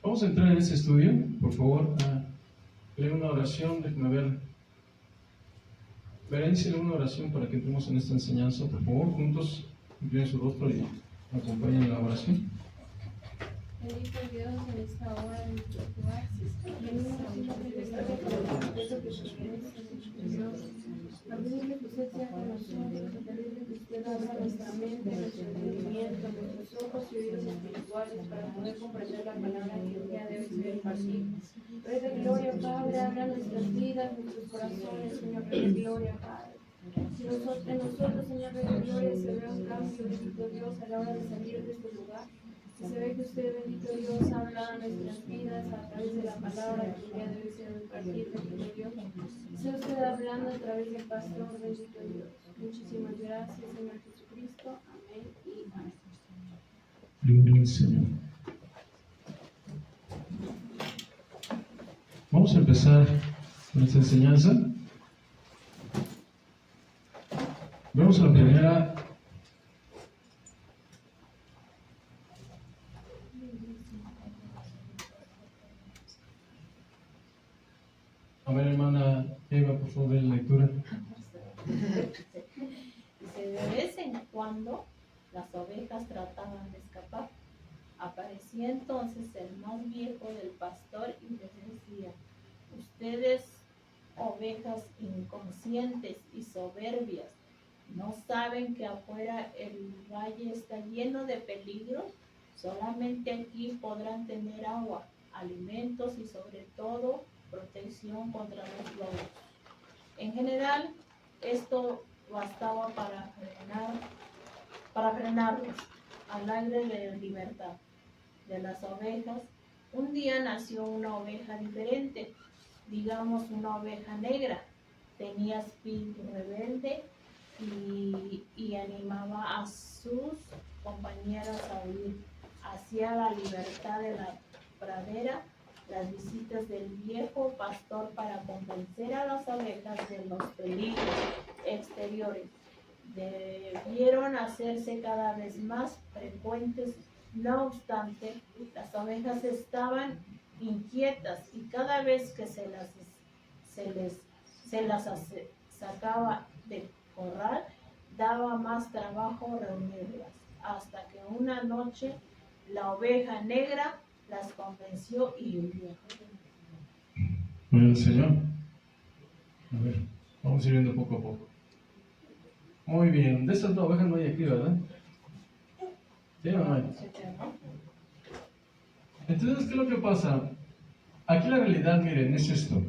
Vamos a entrar en este estudio, por favor, leer una oración, déjenme ver. Berenice, una oración para que entremos en esta enseñanza, por favor, juntos, inclinen su rostro y acompañen en la oración. Bendito Dios, en esta hora de nuestro lugar, venimos haciendo necesario para el respeto que se merece Dios. A pedirle que usted sea con nosotros, a pedirle que usted abra nuestra mente, nuestro entendimiento, nuestros ojos y oídos espirituales para poder comprender la palabra que el día de hoy se va a impartir. Rey de gloria, Padre, habla nuestras vidas, nuestros corazones, Señor Rey de gloria, Padre. Que en nosotros, Señor Rey de gloria, se vea un cambio, bendito Dios, a la hora de salir de este lugar. Que se ve que usted, bendito Dios, habla a nuestras vidas a través de la palabra que el día de hoy se va a impartir, bendito Dios. Sea usted hablando a través del pastor, bendito Dios. Muchísimas gracias, Señor Jesucristo. Amén y amén. Gloria al Señor. Vamos a empezar con esta enseñanza. Vamos a la primera. A ver, hermana Eva, por favor, de la lectura. Dice, de vez en cuando las ovejas trataban de escapar. Aparecía entonces el más viejo del pastor y les decía, ustedes, ovejas inconscientes y soberbias, ¿no saben que afuera el valle está lleno de peligros? Solamente aquí podrán tener agua, alimentos y sobre todo protección contra los lobos. En general, esto bastaba para frenarlos al aire de libertad de las ovejas. Un día nació una oveja diferente, digamos una oveja negra. Tenía espíritu rebelde y animaba a sus compañeras a huir hacia la libertad de la pradera. Las visitas del viejo pastor para convencer a las ovejas de los peligros exteriores debieron hacerse cada vez más frecuentes. No obstante, las ovejas estaban inquietas y cada vez que se las sacaba del corral, daba más trabajo reunirlas, hasta que una noche la oveja negra las convenció y huyó. Bueno, Señor. A ver, vamos a ir viendo poco a poco. Muy bien, de estas dos ovejas no hay aquí, ¿verdad? ¿Sí o no hay? Entonces, ¿qué es lo que pasa? Aquí la realidad, miren, es esto.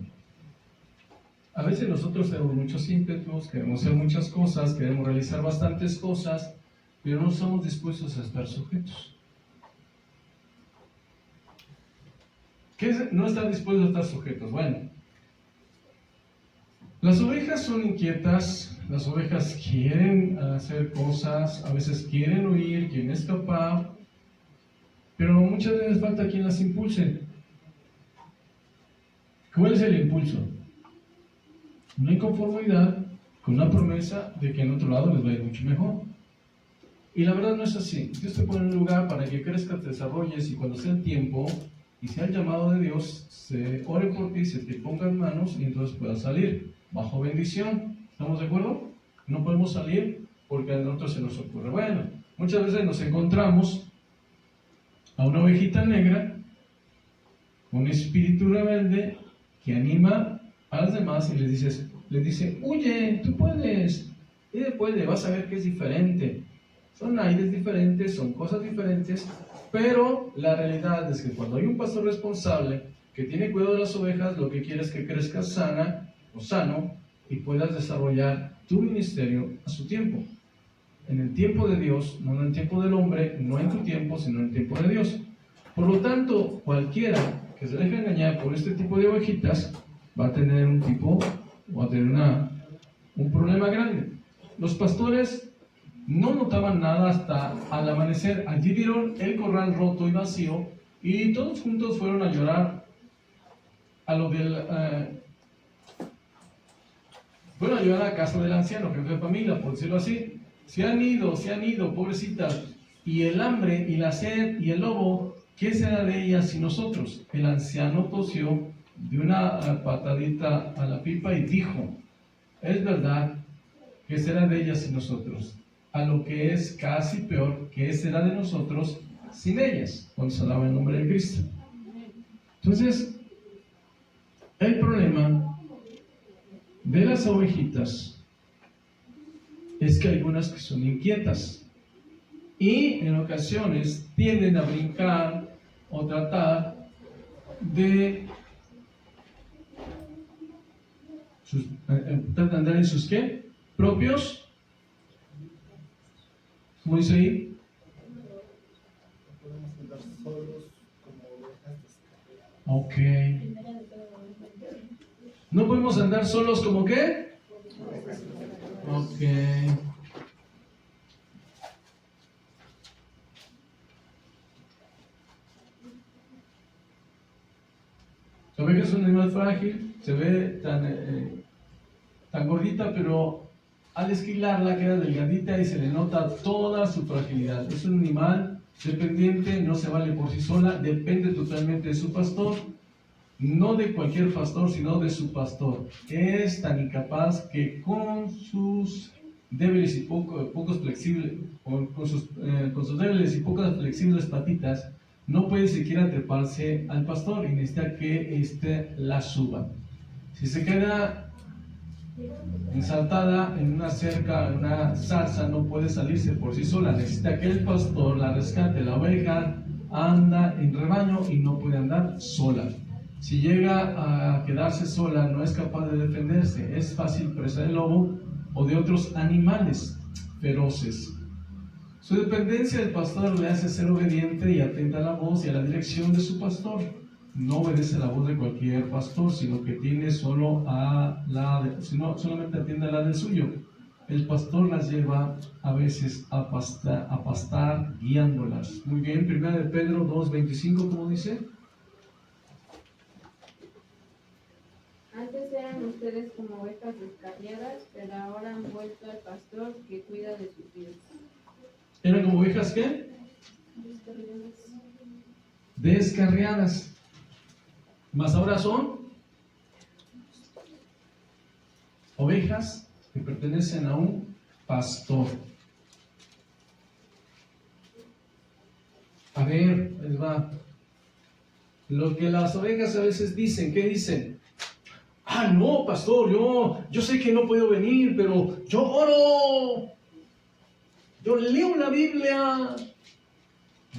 A veces nosotros tenemos muchos ímpetus, queremos hacer muchas cosas, queremos realizar bastantes cosas, pero no estamos dispuestos a estar sujetos. ¿Qué es no estar dispuestos a estar sujetos? Bueno, las ovejas son inquietas, las ovejas quieren hacer cosas, a veces quieren huir, quieren escapar, pero muchas veces falta quien las impulse. ¿Cuál es el impulso? Una inconformidad con una promesa de que en otro lado les va a ir mucho mejor. Y la verdad no es así. Dios te pone en un lugar para que crezcas, te desarrolles y cuando sea el tiempo y sea el llamado de Dios, se ore por ti, se te ponga en manos y entonces puedas salir bajo bendición. ¿Estamos de acuerdo? No podemos salir porque a nosotros se nos ocurre. Bueno, muchas veces nos encontramos a una ovejita negra, un espíritu rebelde que anima a las demás y les dice, huye, tú puedes, ella puede, vas a ver que es diferente. Son aires diferentes, son cosas diferentes, pero la realidad es que cuando hay un pastor responsable que tiene cuidado de las ovejas, lo que quiere es que crezcas sana o sano y puedas desarrollar tu ministerio a su tiempo. En el tiempo de Dios, no en el tiempo del hombre, no en tu tiempo, sino en el tiempo de Dios. Por lo tanto, cualquiera que se deje engañar por este tipo de ovejitas va a tener un problema grande. Los pastores no notaban nada hasta al amanecer. Allí vieron el corral roto y vacío y todos juntos fueron a llorar fueron a llorar a la casa del anciano, jefe de familia, por decirlo así. Se han ido, pobrecitas. Y el hambre y la sed y el lobo ¿qué será de ella sin nosotros? El anciano tosió, dio una patadita a la pipa y dijo, es verdad, ¿qué será de ella sin nosotros? A lo que es casi peor, ¿qué será de nosotros sin ellas? Cuando se alaba el nombre de Cristo. Entonces, el problema de las ovejitas es que hay algunas que son inquietas y en ocasiones tienden a brincar o tratar de tratan de andar en sus ¿qué? Propios, ¿cómo dice ahí? Podemos andar solos como ovejas descarriadas. Ok. ¿No podemos andar solos como qué? Ok. La oveja es un animal frágil, se ve tan gordita, pero al esquilarla queda delgadita y se le nota toda su fragilidad. Es un animal dependiente, no se vale por sí sola, depende totalmente de su pastor, no de cualquier pastor, sino de su pastor. Es tan incapaz que con sus débiles y pocos flexibles, con sus débiles y pocas flexibles patitas, no puede siquiera treparse al pastor y necesita que éste la suba. Si se queda ensartada en una cerca, en una zarza, no puede salirse por sí sola, necesita que el pastor la rescate. La oveja anda en rebaño y no puede andar sola. Si llega a quedarse sola, no es capaz de defenderse, es fácil presa del lobo o de otros animales feroces. Su dependencia del pastor le hace ser obediente y atenta a la voz y a la dirección de su pastor. No obedece la voz de cualquier pastor, sino que tiene solamente atiende a la del suyo. El pastor las lleva a veces a pastar guiándolas. Muy bien, 1 de Pedro 2:25, ¿cómo dice? Antes eran ustedes como ovejas descarriadas, pero ahora han vuelto al pastor que cuida de sus vidas. ¿Eran como ovejas qué? Descarriadas. Mas ahora son ovejas que pertenecen a un pastor. A ver, les va. Lo que las ovejas a veces dicen, ¿qué dicen? Ah, no, pastor, yo sé que no puedo venir, pero yo oro. Yo leo la Biblia.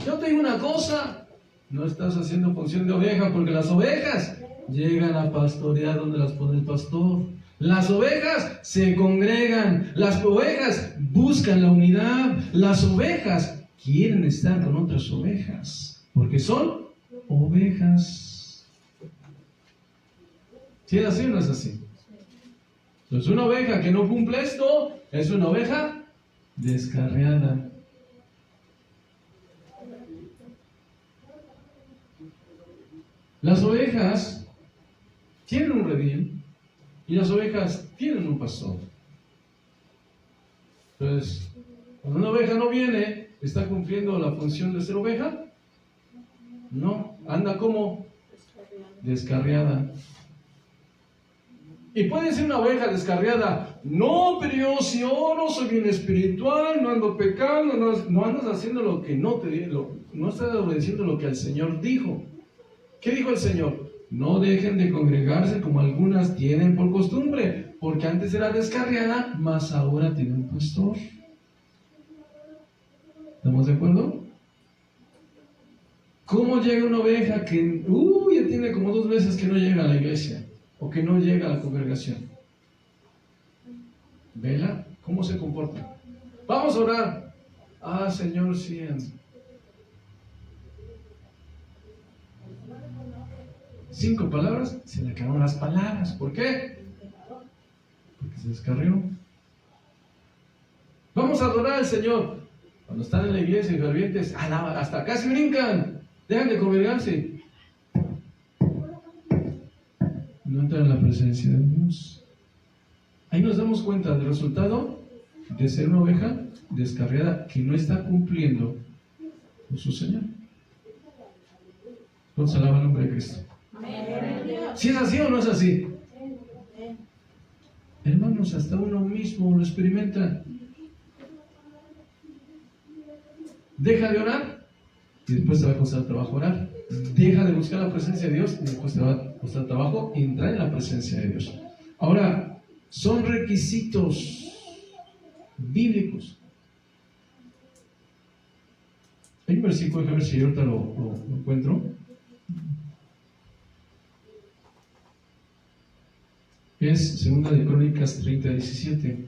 Yo te digo una cosa. No estás haciendo función de oveja, porque las ovejas llegan a pastorear donde las pone el pastor. Las ovejas se congregan. Las ovejas buscan la unidad. Las ovejas quieren estar con otras ovejas, porque son ovejas. ¿Sí es así o no es así? Entonces, una oveja que no cumple esto es una oveja descarriada. Las ovejas tienen un redil y las ovejas tienen un pastor. Entonces, cuando una oveja no viene, ¿está cumpliendo la función de ser oveja? No, anda como descarriada. Y puede ser una oveja descarriada. No, pero yo si oro, soy bien espiritual, no ando pecando, no andas haciendo lo que no estás obedeciendo lo que el Señor dijo. ¿Qué dijo el Señor? No dejen de congregarse como algunas tienen por costumbre, porque antes era descarriada, mas ahora tiene un pastor. ¿Estamos de acuerdo? ¿Cómo llega una oveja que ya tiene como 2 meses que no llega a la iglesia o que no llega a la congregación? ¿Vela? ¿Cómo se comporta? Vamos a orar. Ah, Señor, sí. 5 palabras, se le acabaron las palabras. ¿Por qué? Porque se descarrió. Vamos a adorar al Señor. Cuando están en la iglesia y fervientes, hasta casi brincan. Dejan de congregarse. No entran en la presencia de Dios. Ahí nos damos cuenta del resultado de ser una oveja descarriada que no está cumpliendo con su Señor. ¿Cuántos alaban el nombre de Cristo? ¿Si es así o no es así? Hermanos, hasta uno mismo lo experimenta. Deja de orar y después te va a costar trabajo orar. Deja de buscar la presencia de Dios y después te va a costar trabajo entrar en la presencia de Dios. Ahora, son requisitos bíblicos. Hay un versículo, déjame ver si yo ahorita lo encuentro. Es 2 de Crónicas 30:17.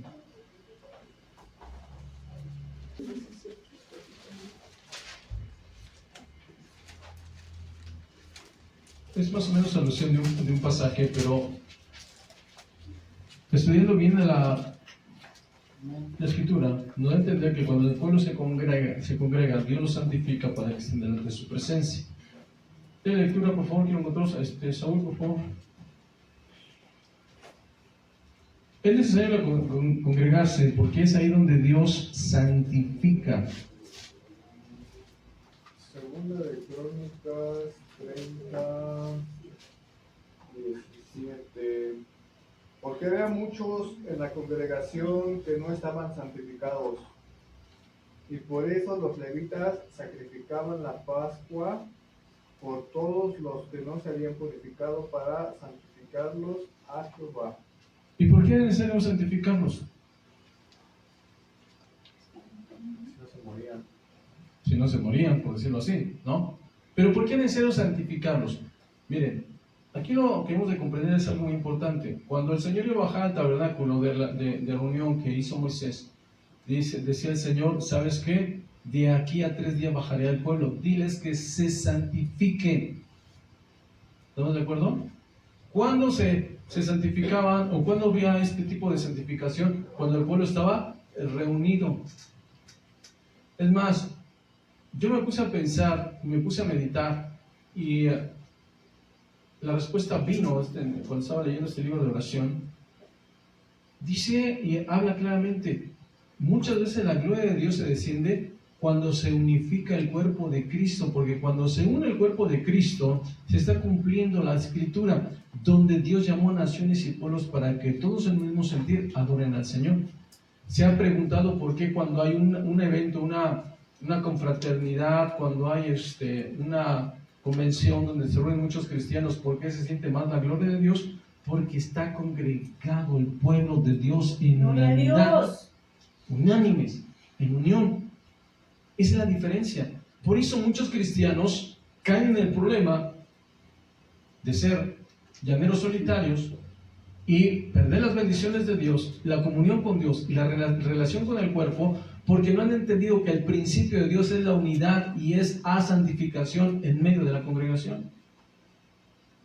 Es más o menos alusión de un pasaje, pero estudiando bien la escritura, nos da a entender que cuando el pueblo se congrega, Dios lo santifica para que estén delante de su presencia. De lectura, por favor, quiero encontrar Saúl, por favor. Es necesario congregarse porque es ahí donde Dios santifica. Segunda de Crónicas 30:17. Porque había muchos en la congregación que no estaban santificados, y por eso los levitas sacrificaban la Pascua por todos los que no se habían purificado para santificarlos a Jehová. ¿Y por qué es necesario santificarlos? Si no se morían. Si no se morían, por decirlo así, ¿no? Pero ¿por qué es necesario santificarlos? Miren, aquí lo que hemos de comprender es algo muy importante. Cuando el Señor iba a bajar al tabernáculo de reunión que hizo Moisés, decía el Señor, ¿sabes qué? De aquí a 3 días bajaré al pueblo. Diles que se santifiquen. ¿Estamos de acuerdo? ¿Cuándo se santificaban o cuándo había este tipo de santificación? Cuando el pueblo estaba reunido. Es más, yo me puse a pensar, me puse a meditar y la respuesta vino cuando estaba leyendo este libro de oración. Dice y habla claramente, muchas veces la gloria de Dios se desciende cuando se unifica el cuerpo de Cristo, porque cuando se une el cuerpo de Cristo, se está cumpliendo la escritura, donde Dios llamó a naciones y pueblos para que todos en el mismo sentir adoren al Señor. Se ha preguntado por qué cuando hay un evento, una confraternidad, cuando hay una convención donde se reúnen muchos cristianos, ¿por qué se siente más la gloria de Dios? Porque está congregado el pueblo de Dios en unanimidad, unánimes, en unión. Esa es la diferencia. Por eso muchos cristianos caen en el problema de ser llaneros solitarios y perder las bendiciones de Dios, la comunión con Dios y la relación con el cuerpo, porque no han entendido que el principio de Dios es la unidad y es a santificación en medio de la congregación.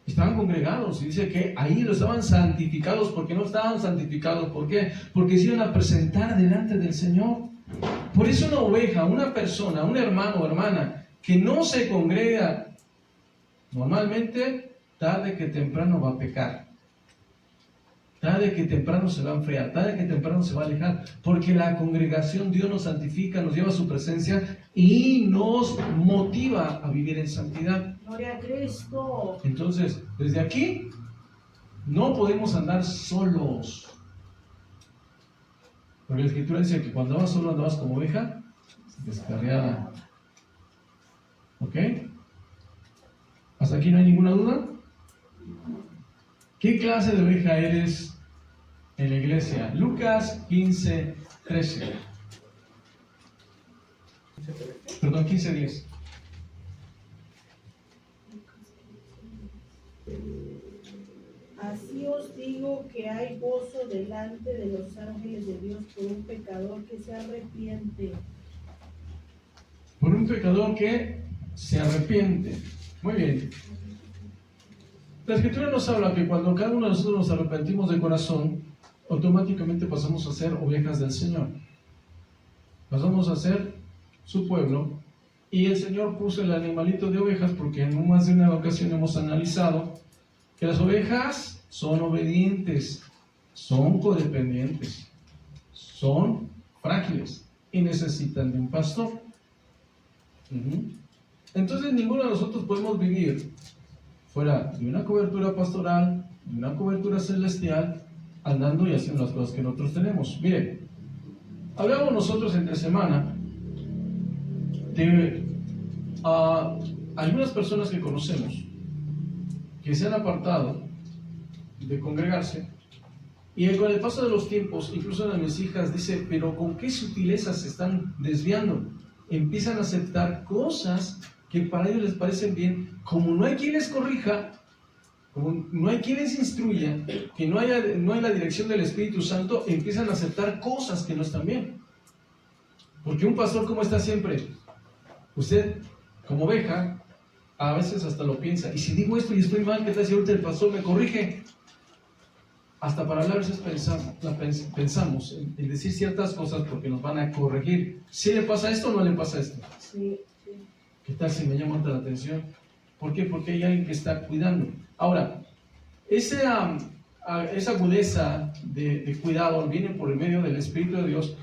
Estaban congregados y dice que ahí lo estaban santificados porque no estaban santificados. ¿Por qué? Porque se iban a presentar delante del Señor. Por eso una oveja, una persona, un hermano o hermana que no se congrega, normalmente tarde que temprano va a pecar. Tarde que temprano se va a enfriar, tarde que temprano se va a alejar, porque la congregación, Dios nos santifica, nos lleva a su presencia y nos motiva a vivir en santidad. Gloria a Cristo. Entonces, desde aquí no podemos andar solos, porque la Escritura dice que cuando andabas solo andabas como oveja descarriada. ¿Ok? ¿Hasta aquí no hay ninguna duda? ¿Qué clase de oveja eres en la iglesia? Lucas 15:13. Perdón, 15:10. Así os digo que hay gozo delante de los ángeles de Dios por un pecador que se arrepiente. Por un pecador que se arrepiente. Muy bien. La Escritura nos habla que cuando cada uno de nosotros nos arrepentimos de corazón, automáticamente pasamos a ser ovejas del Señor. Pasamos a ser su pueblo. Y el Señor puso el animalito de ovejas porque en más de una ocasión hemos analizado que las ovejas son obedientes, son codependientes, son frágiles y necesitan de un pastor. Entonces ninguno de nosotros podemos vivir fuera de una cobertura pastoral, de una cobertura celestial, andando y haciendo las cosas que nosotros tenemos. Miren, hablamos nosotros entre semana de algunas personas que conocemos que se han apartado de congregarse, y con el paso de los tiempos, incluso una de mis hijas dice, pero ¿con qué sutilezas se están desviando? Empiezan a aceptar cosas que para ellos les parecen bien, como no hay quien les corrija, como no hay quien les instruya, que no hay la dirección del Espíritu Santo, empiezan a aceptar cosas que no están bien. Porque un pastor, ¿cómo está siempre? Usted, como oveja, a veces hasta lo piensa, y si digo esto y estoy mal, ¿qué tal si ahorita el pastor me corrige? Hasta para hablar a veces pensamos en decir ciertas cosas porque nos van a corregir. ¿Sí le pasa esto o no le pasa esto? Sí. ¿Qué tal si me llama la atención? ¿Por qué? Porque hay alguien que está cuidando. Ahora, esa agudeza de cuidado viene por el medio del Espíritu de Dios,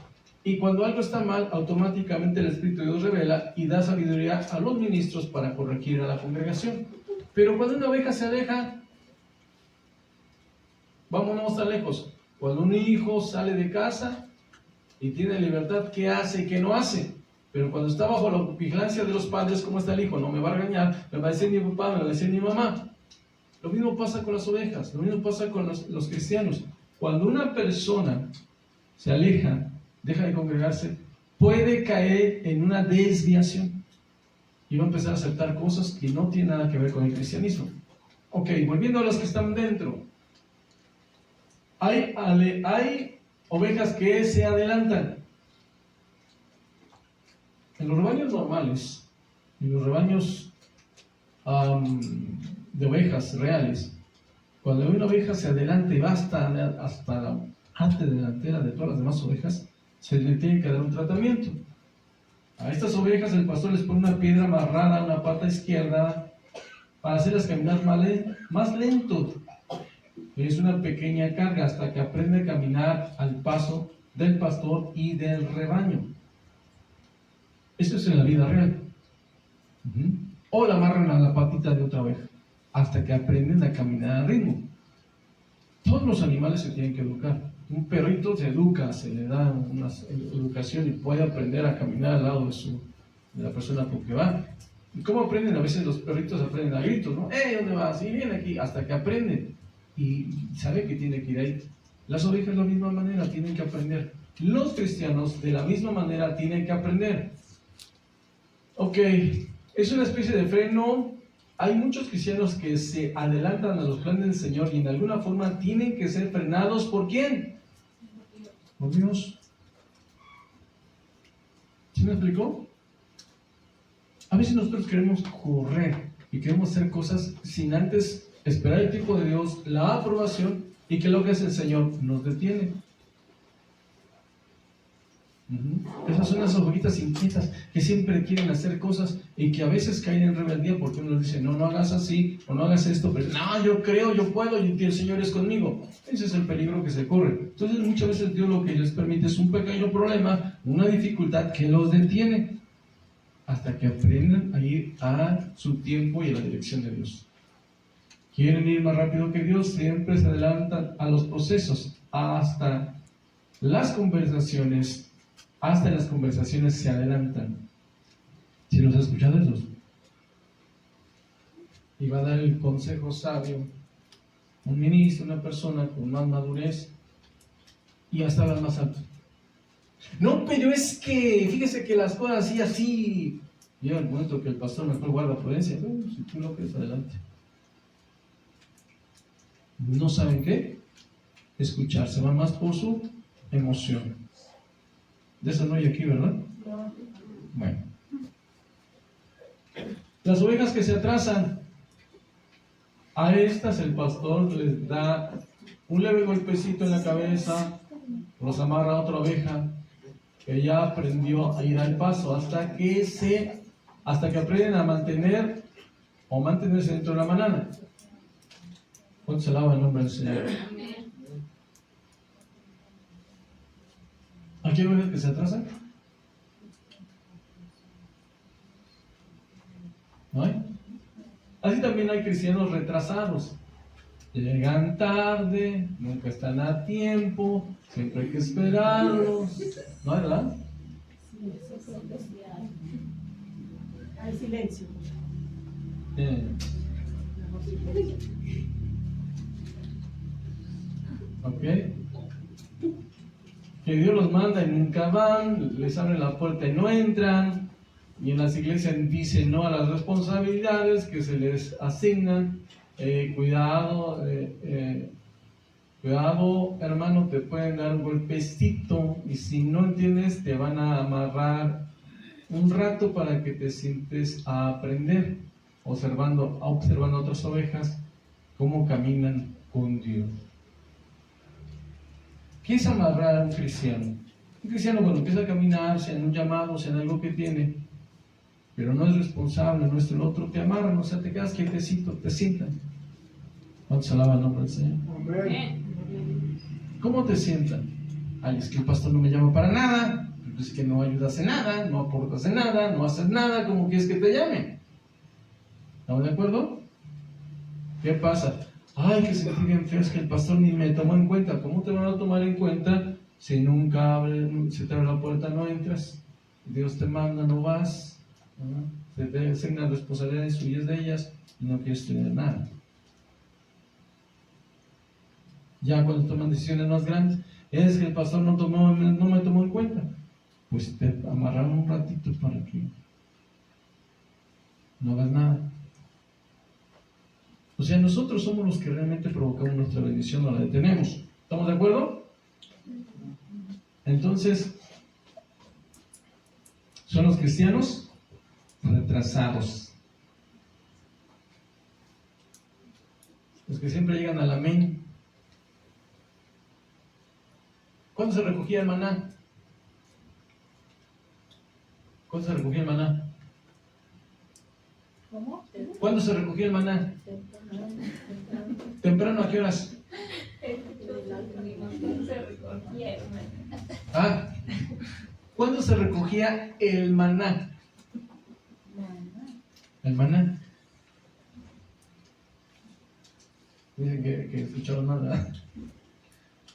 y cuando algo está mal, automáticamente el Espíritu de Dios revela y da sabiduría a los ministros para corregir a la congregación. Pero cuando una oveja se aleja, vámonos tan lejos. Cuando un hijo sale de casa y tiene libertad, ¿qué hace y qué no hace? Pero cuando está bajo la vigilancia de los padres, ¿cómo está el hijo? No me va a regañar, me va a decir mi papá, me va a decir mi mamá. Lo mismo pasa con las ovejas, lo mismo pasa con los cristianos. Cuando una persona se aleja, deja de congregarse, puede caer en una desviación y va a empezar a aceptar cosas que no tienen nada que ver con el cristianismo. Ok, volviendo a los que están dentro. Hay ovejas que se adelantan. En los rebaños normales, en los rebaños de ovejas reales, cuando una oveja se adelanta y va hasta la parte delantera de todas las demás ovejas, se le tiene que dar un tratamiento. A estas ovejas el pastor les pone una piedra amarrada a una pata izquierda para hacerlas caminar más lento. Es una pequeña carga hasta que aprende a caminar al paso del pastor y del rebaño. Eso es en la vida real. O la amarran a la patita de otra oveja hasta que aprenden a caminar al ritmo. Todos los animales se tienen que educar. Un perrito se educa, se le da una educación y puede aprender a caminar al lado de la persona con que va. ¿Y cómo aprenden? A veces los perritos aprenden a gritos, ¿no? ¿Dónde vas? Y viene aquí, hasta que aprenden. Y sabe que tiene que ir ahí. Las ovejas de la misma manera tienen que aprender. Los cristianos de la misma manera tienen que aprender. Ok, es una especie de freno. Hay muchos cristianos que se adelantan a los planes del Señor y en alguna forma tienen que ser frenados. ¿Por quién? Por Dios. ¿Sí me explicó? A veces nosotros queremos correr y queremos hacer cosas sin antes esperar el tiempo de Dios, la aprobación, y que lo que hace el Señor nos detiene. Esas son las ovejitas inquietas que siempre quieren hacer cosas y que a veces caen en rebeldía porque uno les dice, no hagas así o no hagas esto, pero no, yo creo, yo puedo y el Señor es conmigo. Ese es el peligro que se corre. Entonces muchas veces Dios lo que les permite es un pequeño problema, una dificultad que los detiene hasta que aprendan a ir a su tiempo y a la dirección de Dios. Quieren ir más rápido que Dios, siempre se adelantan a los procesos, hasta las conversaciones se adelantan. ¿Sí los has escuchado esos? Y va a dar el consejo sabio un ministro, una persona con más madurez, y hasta hablar más alto. No, pero es que, fíjese que las cosas así. Llega el momento que el pastor mejor guarda prudencia. Si tú lo crees, adelante. ¿No saben qué? Escuchar, se van más por su emoción. De eso no hay aquí, ¿verdad? Bueno. Las ovejas que se atrasan, a estas el pastor les da un leve golpecito en la cabeza, los amarra a otra oveja que ya aprendió a ir al paso hasta que aprenden a mantenerse dentro de la manada. ¿Cuánto se alaba el nombre del Señor? ¿Aquí hay ovejas que se atrasan? Así también hay cristianos retrasados. Llegan tarde, nunca están a tiempo, siempre hay que esperarlos. ¿No, verdad? Hay silencio. Ok. Que Dios los manda y nunca van, les abren la puerta y no entran. Y en las iglesias dicen no a las responsabilidades que se les asignan. Cuidado, hermano, te pueden dar un golpecito y si no entiendes te van a amarrar un rato para que te sientes a aprender, observando a otras ovejas cómo caminan con Dios. ¿Qué es amarrar a un cristiano? Un cristiano cuando empieza a caminar, sea en un llamado, sea en algo que tiene, pero no es responsable, no es el otro, te amarran, o sea, te quedas quietecito, te sientan. ¿Cuántos alaban el nombre del Señor? Amén. ¿Cómo te sientan? Ay, es que el pastor no me llama para nada, es que no ayudas en nada, no aportas en nada, no haces nada, ¿cómo quieres que te llame? ¿Estamos de acuerdo? ¿Qué pasa? Ay, que sentí bien feo, es que el pastor ni me tomó en cuenta. ¿Cómo te van a tomar en cuenta si nunca se te abre la puerta, no entras? Dios te manda, no vas, ¿no? Se te asignan responsabilidades suyas de ellas y no quieres tener nada. Ya cuando toman decisiones más grandes, es que el pastor no me tomó en cuenta. Pues te amarraron un ratito para que no hagas nada. O sea, nosotros somos los que realmente provocamos nuestra bendición, no la detenemos. ¿Estamos de acuerdo? Entonces, son los cristianos retrasados. Los que siempre llegan al amén. ¿Cuándo se recogía el maná? ¿Cuándo se recogía el maná? ¿Cómo? ¿Cuándo se recogía el maná? ¿Temprano a qué horas? Ah, ¿cuándo se recogía el maná? El maná. Dicen que escucharon mal, ¿verdad?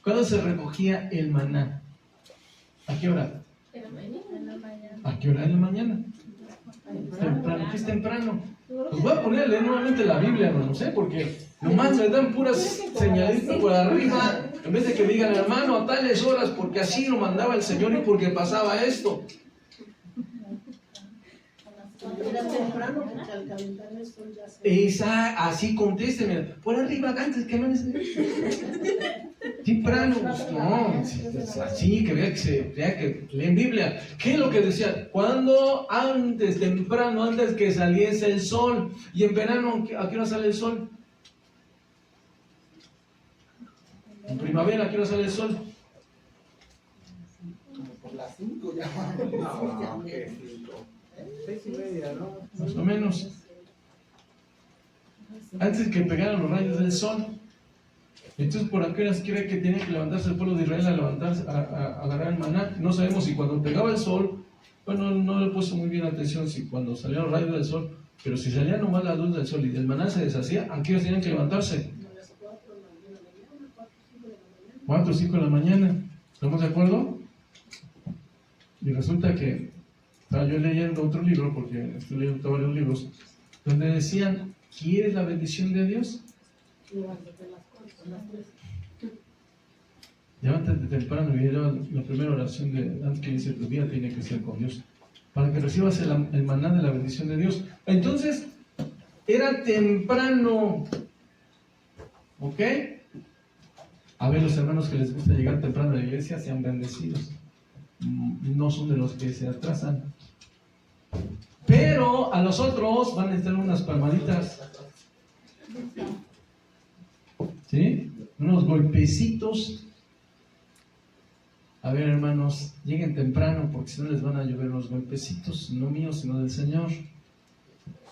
¿Cuándo se recogía el maná? ¿A qué hora? ¿A qué hora de la mañana? Temprano. ¿Qué es temprano? Pues voy a ponerle nuevamente la Biblia, no sé, porque nomás me dan puras señalitas por arriba, en vez de que digan, hermano, a tales horas, porque así lo mandaba el Señor y porque pasaba esto. Era temprano porque al calentar el sol ya se... Así contésteme, por arriba, antes que me... Temprano, pues no, así que vea que leen Biblia. ¿Qué es lo que decía? Cuando temprano, antes que saliese el sol. Y en verano, ¿a qué hora sale el sol? En primavera, ¿a qué hora sale el sol? Por las 5 ya. No, ¿qué 5? 6:30, ¿no? Más o menos. Antes que pegaran los rayos del sol. Entonces, ¿por qué horas cree que tenía que levantarse el pueblo de Israel a agarrar el maná? No sabemos si cuando pegaba el sol, bueno, no le he puesto muy bien atención si cuando salían los rayos del sol, pero si salía nomás la luz del sol y del maná se deshacía, ¿a qué horas tenían que levantarse? 4 o 5 de la mañana. ¿Estamos de acuerdo? Y resulta que estaba yo leyendo otro libro, porque estoy leyendo varios libros, donde decían, ¿quieres la bendición de Dios? Levántate temprano y la primera oración antes que inicie tu día tiene que ser con Dios, para que recibas el maná de la bendición de Dios. Entonces, era temprano, ¿ok? A ver, los hermanos que les gusta llegar temprano a la iglesia sean bendecidos, no son de los que se atrasan, pero a los otros van a estar unas palmaditas, ¿sí? Unos golpecitos. A ver, hermanos, lleguen temprano porque si no les van a llover los golpecitos, no míos, sino del Señor.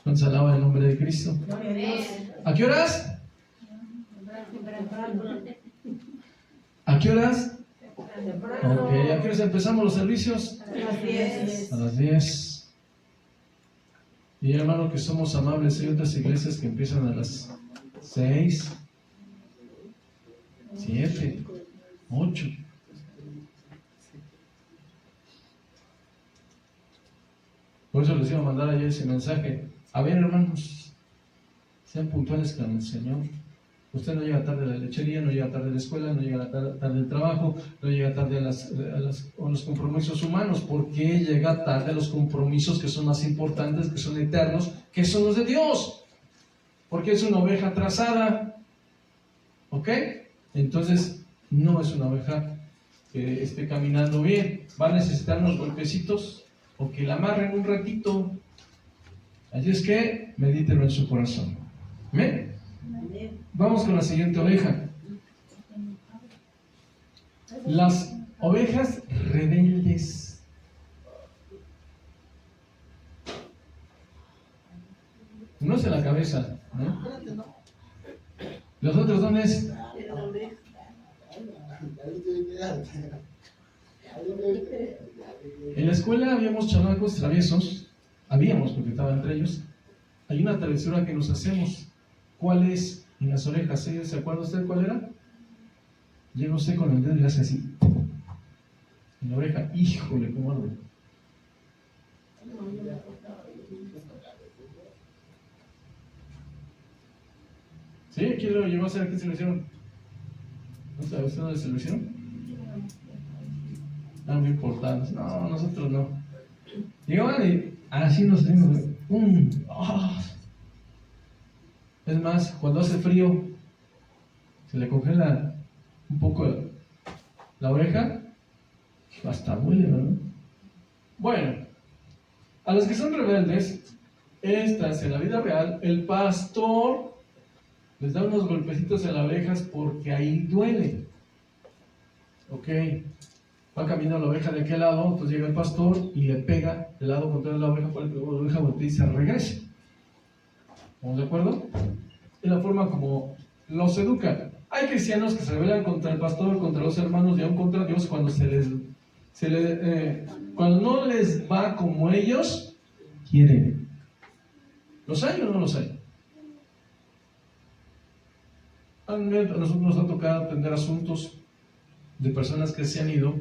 ¿Cuántos alaban el nombre de Cristo? ¿A qué horas? ¿A qué horas? Ok, ¿a qué horas empezamos los servicios? A las 10. A las 10. Y hermano, que somos amables. Hay otras iglesias que empiezan a las 6, 7, 8. Por eso les iba a mandar ayer ese mensaje. A ver, hermanos, sean puntuales con el Señor. Usted no llega tarde a la lechería, no llega tarde a la escuela, no llega tarde al trabajo, no llega tarde a los compromisos humanos. ¿Por qué llega tarde a los compromisos que son más importantes, que son eternos, que son los de Dios? Porque es una oveja trazada. ¿Ok? Entonces, no es una oveja que esté caminando bien. Va a necesitar unos golpecitos o que la amarren un ratito. Así es que medítelo en su corazón. ¿Amén? Vamos con la siguiente oveja. Las ovejas rebeldes. No es en la cabeza, ¿no? ¿Los otros dónde es? En la escuela habíamos chamacos traviesos. Habíamos, porque estaba entre ellos. Hay una travesura que nos hacemos. ¿Cuál es? En las orejas. ¿Se acuerda usted cuál era? Llega usted con el dedo y le hace así. En la oreja. Híjole, cómo arde. ¿Sí? ¿Quién lo llevó a hacer? ¿A quién se lo hicieron? ¿No sabe usted dónde se lo hicieron? Muy importante. No, nosotros no. Llegaban y así nos dimos. Es más, cuando hace frío, se le congela un poco la oreja, hasta huele, ¿no? Bueno, a los que son rebeldes, estas en la vida real, el pastor les da unos golpecitos en las orejas porque ahí duele. Ok, va caminando la oveja de aquel lado, entonces llega el pastor y le pega el lado contrario de la oveja para que la oveja voltee y se regrese. ¿Estamos de acuerdo? Es la forma como los educan. Hay cristianos que se rebelan contra el pastor, contra los hermanos y aún contra Dios cuando cuando no les va como ellos quieren. ¿Los hay o no los hay? A nosotros nos ha tocado atender asuntos de personas que se han ido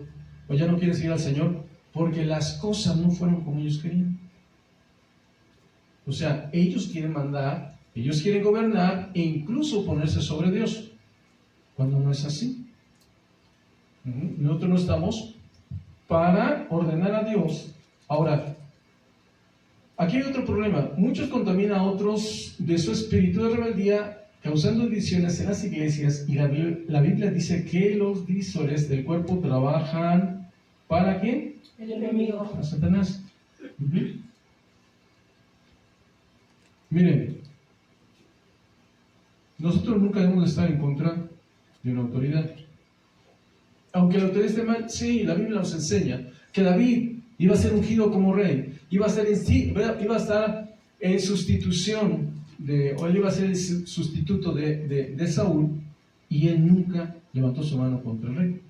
o ya no quieren seguir al Señor porque las cosas no fueron como ellos querían. O sea, ellos quieren mandar, ellos quieren gobernar e incluso ponerse sobre Dios, cuando no es así. Nosotros no estamos para ordenar a Dios. Ahora, aquí hay otro problema. Muchos contaminan a otros de su espíritu de rebeldía, causando divisiones en las iglesias, y la Biblia dice que los divisores del cuerpo trabajan ¿para quién? El enemigo. Para Satanás. Miren, nosotros nunca debemos estar en contra de una autoridad. Aunque la autoridad esté mal, sí, la Biblia nos enseña que David iba a ser ungido como rey, iba a estar en sustitución o él iba a ser el sustituto de Saúl, y él nunca levantó su mano contra el rey.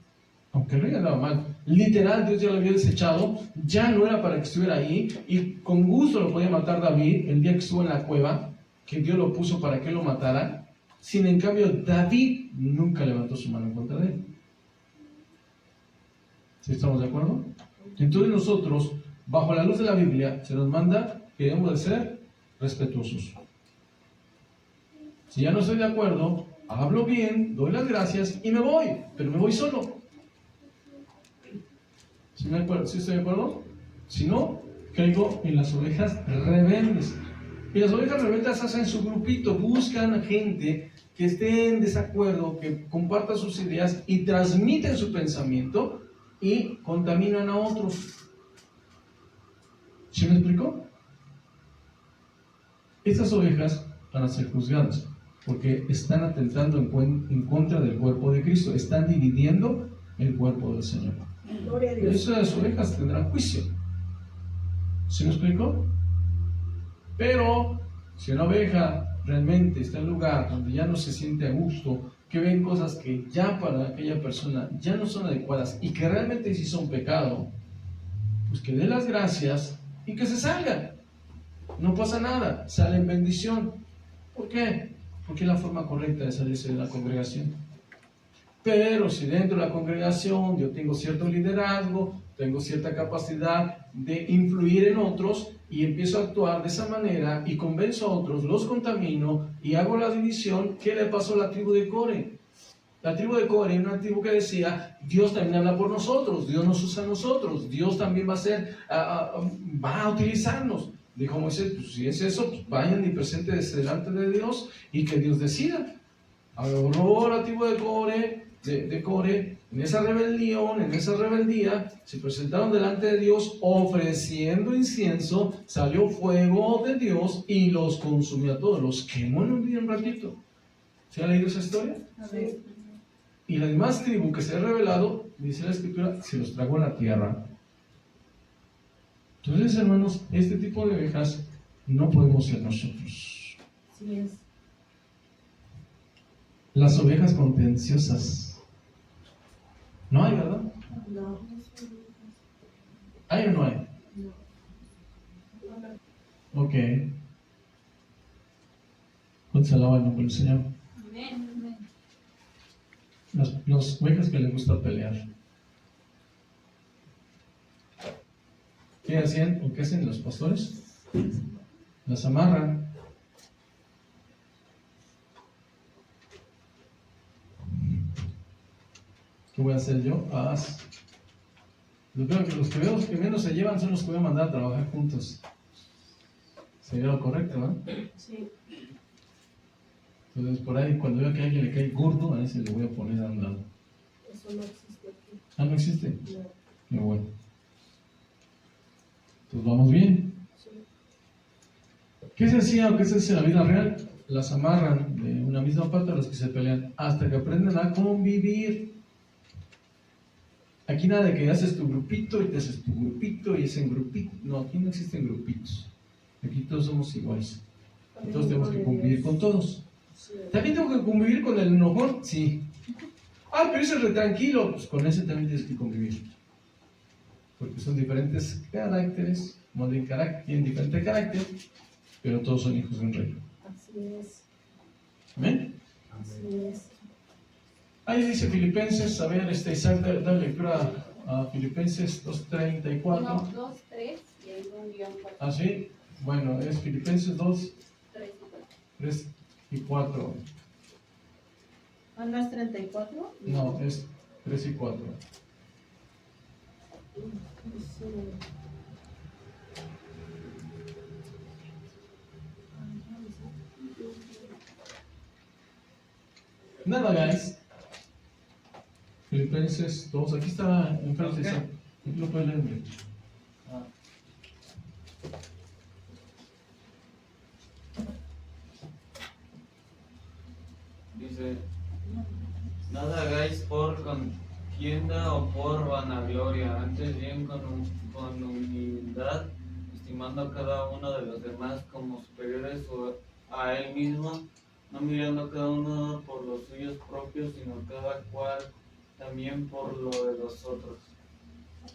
Aunque el rey andaba mal, literal, Dios ya lo había desechado, ya no era para que estuviera ahí, y con gusto lo podía matar David el día que estuvo en la cueva, que Dios lo puso para que lo matara. Sin en cambio, David nunca levantó su mano contra él. ¿Sí estamos de acuerdo? Entonces nosotros, bajo la luz de la Biblia, se nos manda que debemos de ser respetuosos. Si ya no estoy de acuerdo, hablo bien, doy las gracias y me voy, pero me voy solo. ¿Sí estoy de acuerdo? Si no, caigo en las ovejas rebeldes. Y las ovejas rebeldes hacen su grupito, buscan gente que esté en desacuerdo, que comparta sus ideas y transmiten su pensamiento y contaminan a otros. ¿Sí me explicó? Estas ovejas van a ser juzgadas porque están atentando en contra del cuerpo de Cristo, están dividiendo el cuerpo del Señor. Gloria a Dios. Esas ovejas tendrán juicio. ¿Sí me explico? Pero si una oveja realmente está en un lugar donde ya no se siente a gusto, que ven cosas que ya para aquella persona ya no son adecuadas y que realmente sí son pecado, pues que dé las gracias y que se salga. no pasa nada, sale en bendición. ¿Por qué? Porque es la forma correcta de salirse de la congregación. Pero si dentro de la congregación yo tengo cierto liderazgo, tengo cierta capacidad de influir en otros y empiezo a actuar de esa manera y convenzo a otros, los contamino y hago la división, ¿qué le pasó a la tribu de Core? La tribu de Core era una tribu que decía, Dios también habla por nosotros, Dios nos usa a nosotros, Dios también va a utilizarnos. Dijo Moisés, pues si es eso, pues vayan y preséntense delante de Dios y que Dios decida. Habló la tribu de Core, en esa rebelión, en esa rebeldía, se presentaron delante de Dios ofreciendo incienso, salió fuego de Dios y los consumió a todos, los quemó en un ratito. ¿Se ha leído esa historia? Sí. Y la demás tribu que se ha revelado, dice la Escritura, se los tragó en la tierra. Entonces, hermanos, este tipo de ovejas no podemos ser nosotros. Sí es. Las ovejas contenciosas. No hay, ¿verdad? No. ¿Hay o no hay? No. Ok. ¿Cuántos alaban el nombre del Señor? Las ovejas que les gusta pelear. ¿Qué hacían o qué hacen los pastores? Las amarran. ¿Qué voy a hacer yo? Los que menos se llevan son los que voy a mandar a trabajar juntos. Sería lo correcto, ¿no? Sí. Entonces, por ahí, cuando veo que a alguien le cae gordo, a ese le voy a poner a un lado. Eso no existe aquí. Ah, ¿no existe? No. Qué bueno. Pues vamos bien. Sí. ¿Qué se hacía o qué se hace en la vida real? Las amarran de una misma pata a los que se pelean hasta que aprenden a convivir. Aquí nada de que haces tu grupito y te haces tu grupito y es en grupito. No, aquí no existen grupitos. Aquí todos somos iguales. Entonces tenemos que convivir con todos. Sí. ¿También tengo que convivir con el enojón? Sí. Ah, pero ese es re tranquilo. Pues con ese también tienes que convivir. Porque son diferentes caracteres, tienen diferente carácter, pero todos son hijos de un rey. Así es. ¿Amén? Así es. Ahí dice Filipenses, a ver, Isaac, da lectura a Filipenses 2:34. 2, 3 y hay un guión 4. ¿Ah, sí? Bueno, es Filipenses 2, 3 y 4. 3 y 4. ¿Ah, no es 34? No, es 3 y 4. Sí. Nada, guys. Filipenses 2, aquí está en frente. Ok. Aquí lo pueden leer. Ah. Dice, nada hagáis por contienda o por vanagloria, antes bien con humildad, estimando a cada uno de los demás como superiores a él mismo, no mirando cada uno por los suyos propios, sino cada cual también por lo de los otros.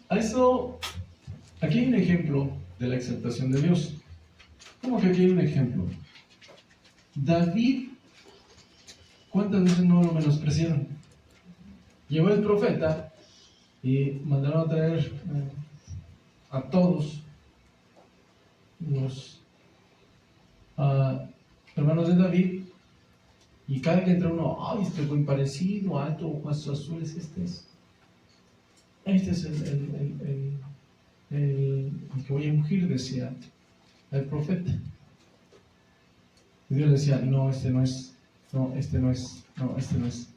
A eso, aquí hay un ejemplo de la exaltación de Dios. ¿Cómo que aquí hay un ejemplo? David, ¿cuántas veces no lo menospreciaron? Llegó el profeta y mandaron a traer a todos los hermanos de David, y cada que entra uno, ¡ay, este buen parecido, alto, ojos azules, este es el que voy a ungir, decía el profeta. Y Dios le decía, no, este no es, no, este no es, no, este no es.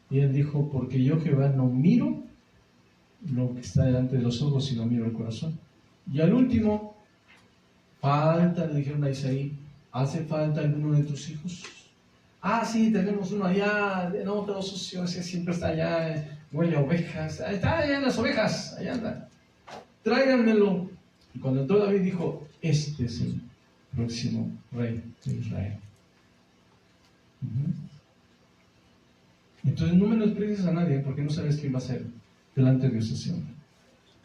Y él dijo, porque yo, Jehová, no miro lo que está delante de los ojos, sino miro el corazón. Y al último, le dijeron a Isaí, ¿hace falta alguno de tus hijos? Ah, sí, tenemos uno allá, no, todo sucio, ese siempre está allá, huele a ovejas, está allá en las ovejas, allá anda. Tráiganmelo. Y cuando entró David dijo, este es el próximo rey de Israel. Entonces no menosprecies a nadie porque no sabes quién va a ser delante de Dios ese hombre.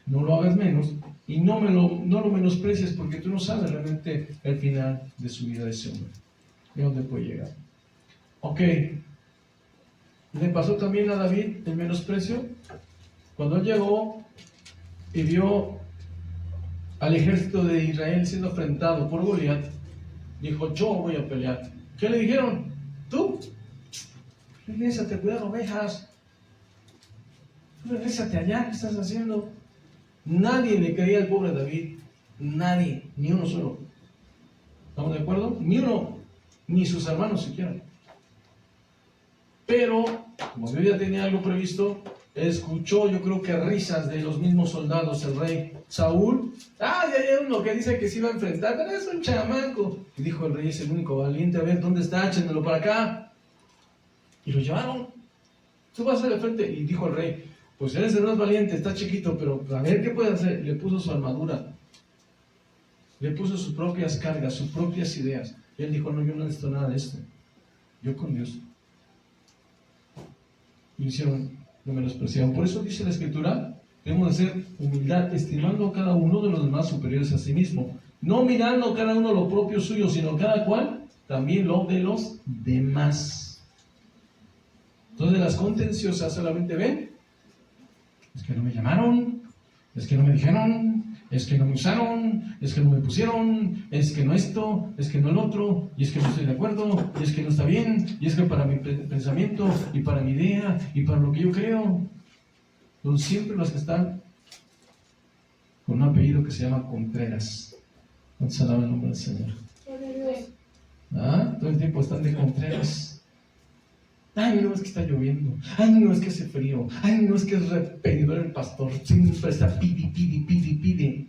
No lo hagas menos y no lo menosprecies, porque tú no sabes realmente el final de su vida de ese hombre, de dónde puede llegar. Ok, le pasó también a David el menosprecio cuando él llegó y vio al ejército de Israel siendo afrentado por Goliat. Dijo: yo voy a pelear. ¿Qué le dijeron? Tú regrésate a cuidar ovejas, tú regrésate allá, ¿qué estás haciendo? Nadie le creía al pobre David, nadie, ni uno solo. ¿Estamos de acuerdo? Ni uno, ni sus hermanos siquiera. Pero, como Dios ya tenía algo previsto, escuchó, yo creo que risas de los mismos soldados, el rey Saúl. Ya hay uno que dice que se iba a enfrentar, pero es un chamaco. Y dijo el rey: es el único valiente, a ver, ¿dónde está? Échenmelo para acá. Y lo llevaron. Tú vas al frente. Y dijo el rey: pues eres el más valiente, está chiquito, pero a ver qué puede hacer. Le puso su armadura, le puso sus propias cargas, sus propias ideas. Y él dijo: no, yo no necesito nada de esto, yo con Dios. Y lo menospreciaron. Por eso dice la Escritura: debemos de ser humildad, estimando a cada uno de los demás superiores a sí mismo, no mirando cada uno lo propio suyo, sino cada cual también lo de los demás. Entonces las contenciosas solamente ven: es que no me llamaron, es que no me dijeron, es que no me usaron, es que no me pusieron, es que no esto, es que no el otro, y es que no estoy de acuerdo, y es que no está bien, y es que para mi pensamiento, y para mi idea, y para lo que yo creo. Son siempre los que están con un apellido que se llama Contreras. ¿Cuántos alaban el nombre del Señor? Todo el tiempo están de Contreras. Ay, no, es que está lloviendo. Ay, no, es que hace frío. Ay, no, es que es repetidor el pastor. Siempre está pide.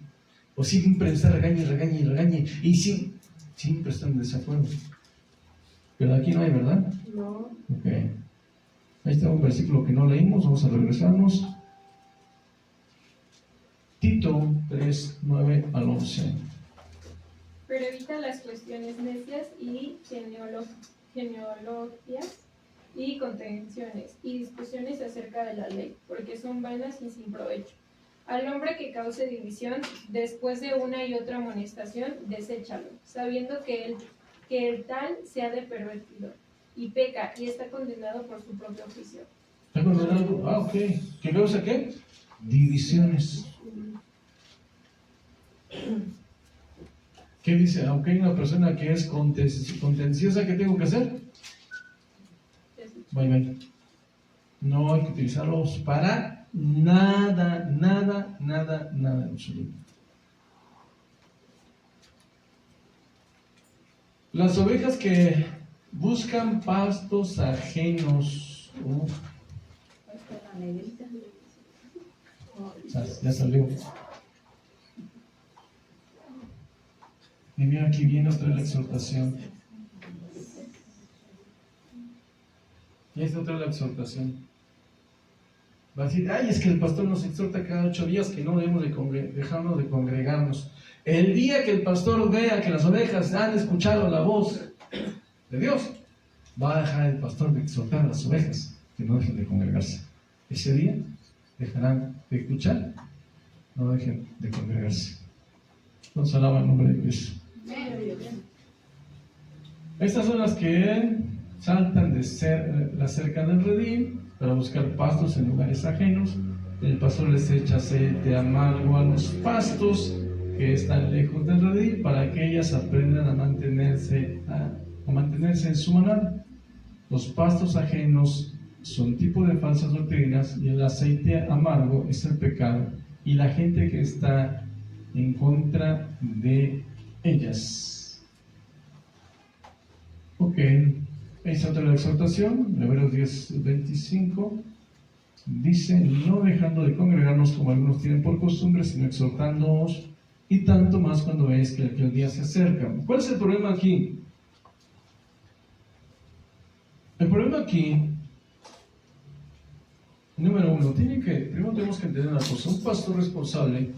O siempre está regañe. Y siempre están en desacuerdo. Pero aquí no hay, ¿verdad? No. Ok. Ahí está un versículo que no leímos. Vamos a regresarnos. Tito 3, 9 al 11. Pero evita las cuestiones necias y genealogías y contenciones y discusiones acerca de la ley, porque son vanas y sin provecho. Al hombre que cause división, después de una y otra amonestación, deséchalo, sabiendo que el tal se ha de pervertido, y peca, y está condenado por su propio juicio. ¿Está condenado? Ok. ¿Qué causa qué? Divisiones. ¿Qué dice? Aunque hay una persona que es contenciosa, ¿qué tengo que hacer? Bye. No hay que utilizarlos para nada absoluto. Las ovejas que buscan pastos ajenos. Ya salió. Y mira, aquí viene otra la exhortación. Y esta otra la exhortación. Va a decir: ay, es que el pastor nos exhorta cada 8 días que no debemos dejarnos de congregarnos. El día que el pastor vea que las ovejas han escuchado la voz de Dios, va a dejar el pastor de exhortar a las ovejas que no dejen de congregarse. Ese día dejarán de escuchar, no dejen de congregarse. Nos alaba el nombre de Cristo. Estas son las que saltan de la cerca del redil para buscar pastos en lugares ajenos. El pastor les echa aceite amargo a los pastos que están lejos del redil para que ellas aprendan a mantenerse en su manada. Los pastos ajenos son tipo de falsas doctrinas y el aceite amargo es el pecado y la gente que está en contra de ellas. Ok, ahí está otra la exhortación, Hebreos 10:25, dice: no dejando de congregarnos como algunos tienen por costumbre, sino exhortándonos, y tanto más cuando veis que aquel día se acerca. ¿Cuál es el problema aquí? El problema aquí, número uno, primero tenemos que entender una cosa: un pastor responsable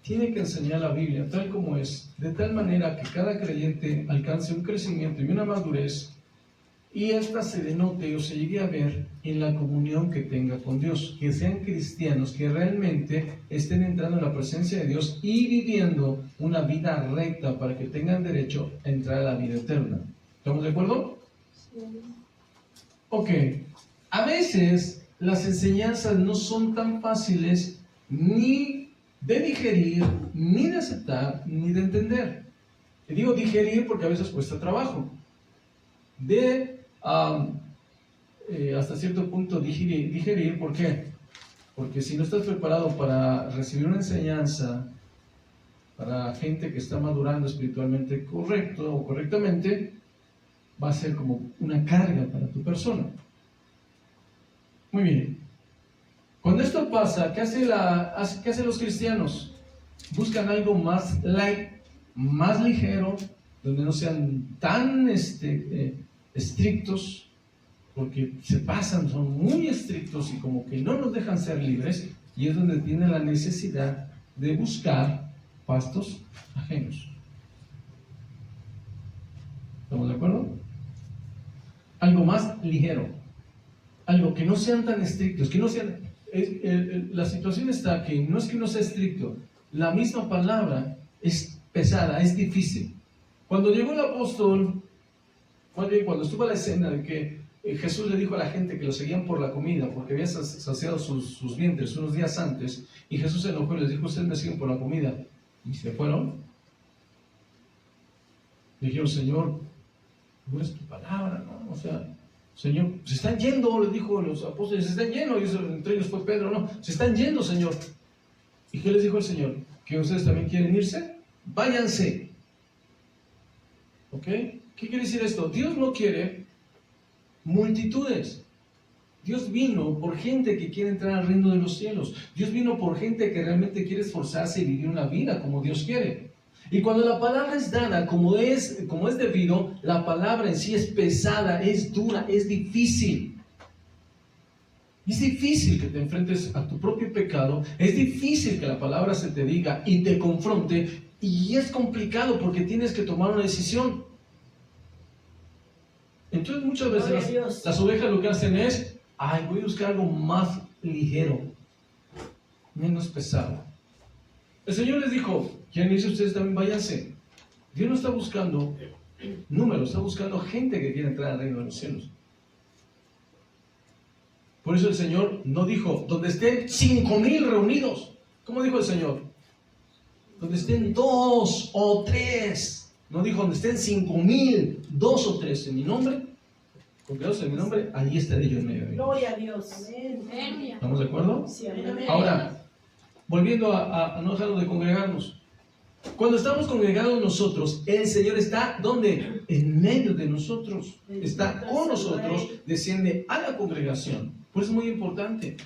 tiene que enseñar la Biblia tal como es, de tal manera que cada creyente alcance un crecimiento y una madurez y esta se denote o se llegue a ver en la comunión que tenga con Dios, que sean cristianos, que realmente estén entrando en la presencia de Dios y viviendo una vida recta para que tengan derecho a entrar a la vida eterna. ¿Estamos de acuerdo? Sí. Ok, a veces las enseñanzas no son tan fáciles ni de digerir, ni de aceptar, ni de entender. Y digo digerir porque a veces cuesta trabajo. Hasta cierto punto digerir, ¿por qué? Porque si no estás preparado para recibir una enseñanza para gente que está madurando espiritualmente correcto o correctamente, va a ser como una carga para tu persona. Muy bien. Cuando esto pasa, ¿qué hacen los cristianos? Buscan algo más light, más ligero, donde no sean tan estrictos, porque se pasan, son muy estrictos y como que no nos dejan ser libres, y es donde tiene la necesidad de buscar pastos ajenos. ¿Estamos de acuerdo? Algo más ligero, algo que no sean tan estrictos, que no sean... la situación está que no es que uno sea estricto, la misma palabra es pesada, es difícil. Cuando llegó el apóstol, cuando estuvo a la escena de que Jesús le dijo a la gente que lo seguían por la comida, porque había saciado sus vientres unos días antes, y Jesús se enojó y les dijo: ustedes me siguen por la comida, y se fueron. Dijeron: Señor, no es tu palabra, ¿no? O sea, Señor, se están yendo, les dijo los apóstoles, se están yendo, y entre ellos fue Pedro, no, se están yendo, Señor. ¿Y qué les dijo el Señor? ¿Que ustedes también quieren irse? Váyanse. ¿Ok? ¿Qué quiere decir esto? Dios no quiere multitudes. Dios vino por gente que quiere entrar al reino de los cielos. Dios vino por gente que realmente quiere esforzarse y vivir una vida como Dios quiere. Y cuando la palabra es dada como es debido, la palabra en sí es pesada, es dura, es difícil. Es difícil que te enfrentes a tu propio pecado, es difícil que la palabra se te diga y te confronte, y es complicado porque tienes que tomar una decisión. Entonces muchas veces las ovejas lo que hacen es: voy a buscar algo más ligero, menos pesado. El Señor les dijo: ¿quieren irse ustedes también? Váyanse. Dios no está buscando números, está buscando gente que quiere entrar al reino de los cielos. Por eso el Señor no dijo: donde estén 5,000 reunidos. ¿Cómo dijo el Señor? Donde estén 2 o 3. No dijo donde estén 5,000, 2 o 3 en mi nombre. Confiados en mi nombre, allí estaré yo en medio de ellos. Gloria a Dios. Amén. ¿Estamos de acuerdo? Sí, amén. Ahora, volviendo a no dejarnos de congregarnos. Cuando estamos congregados nosotros, el Señor está ¿dónde? En medio de nosotros. Está con nosotros, desciende a la congregación. Por eso es muy importante.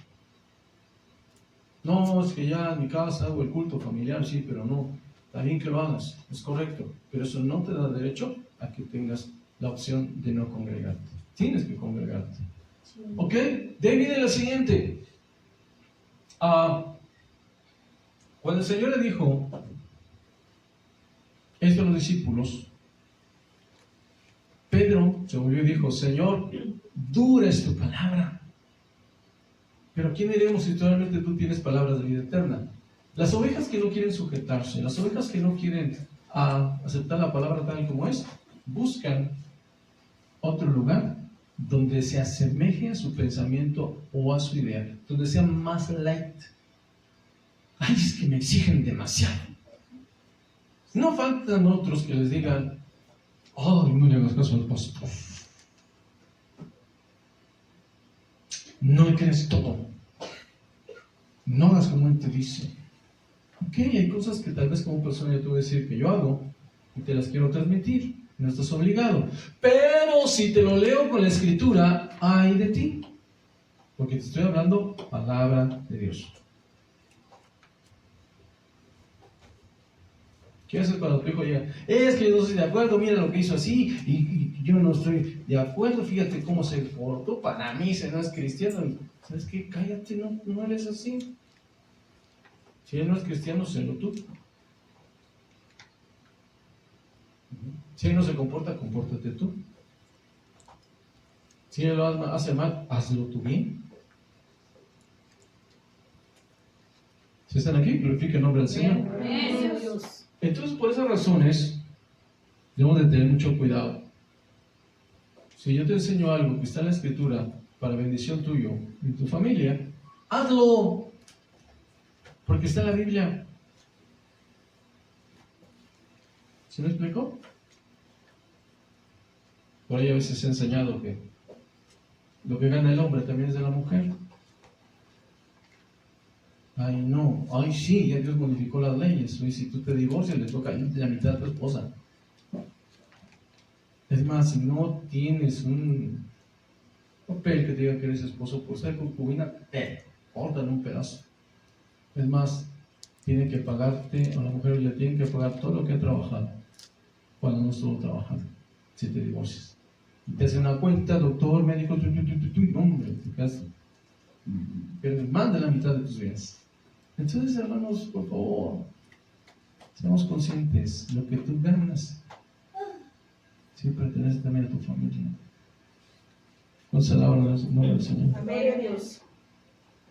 No, es que ya en mi casa hago el culto familiar, sí, pero no. Está bien que lo hagas, es correcto. Pero eso no te da derecho a que tengas la opción de no congregarte. Tienes que congregarte. ¿Ok? De ahí viene la siguiente. Cuando el Señor le dijo esto a los discípulos, Pedro se volvió y dijo: Señor, dura es tu palabra. Pero ¿a quién iremos si realmente tú tienes palabras de vida eterna? Las ovejas que no quieren sujetarse, las ovejas que no quieren aceptar la palabra tal y como es, buscan otro lugar donde se asemeje a su pensamiento o a su idea, donde sea más light. Ay, es que me exigen demasiado. No faltan otros que les digan: ay, no le hagas caso al pastor, no le crees todo, no hagas como él te dice. Ok, hay cosas que tal vez como persona yo te voy a decir que yo hago y te las quiero transmitir, no estás obligado. Pero si te lo leo con la escritura, ay de ti, porque te estoy hablando palabra de Dios. ¿Qué haces cuando tu hijo llega? Es que yo no estoy de acuerdo, mira lo que hizo así, y yo no estoy de acuerdo, fíjate cómo se portó, para mí se no es cristiano. ¿Sabes qué? Cállate, no eres así. Si él no es cristiano, sélo tú. Si él no se comporta, compórtate tú. Si él lo hace mal, hazlo tú bien. Si están aquí, glorifiquen el nombre del Señor. Dios. Entonces, por esas razones, debemos de tener mucho cuidado. Si yo te enseño algo que está en la Escritura para bendición tuyo y tu familia, hazlo. Porque está en la Biblia. ¿Sí me explico? Por ahí a veces he enseñado que lo que gana el hombre también es de la mujer. Ay, no, ay, sí, ya Dios modificó las leyes. Y si tú te divorcias, le toca la mitad a tu esposa. Es más, si no tienes un papel que te diga que eres esposo, por ser concubina, te cortan un pedazo. Es más, tiene que pagarte, a la mujer le tienen que pagar todo lo que ha trabajado cuando no estuvo trabajando, si te divorcias. Y te hace una cuenta, doctor, médico, hombre, te quedas, pero más de la mitad de tus bienes. Entonces, hermanos, por favor, seamos conscientes, lo que tú ganas, sí pertenece también a tu familia. ¿Cuál se alaba el nombre del Señor? Amén, Dios.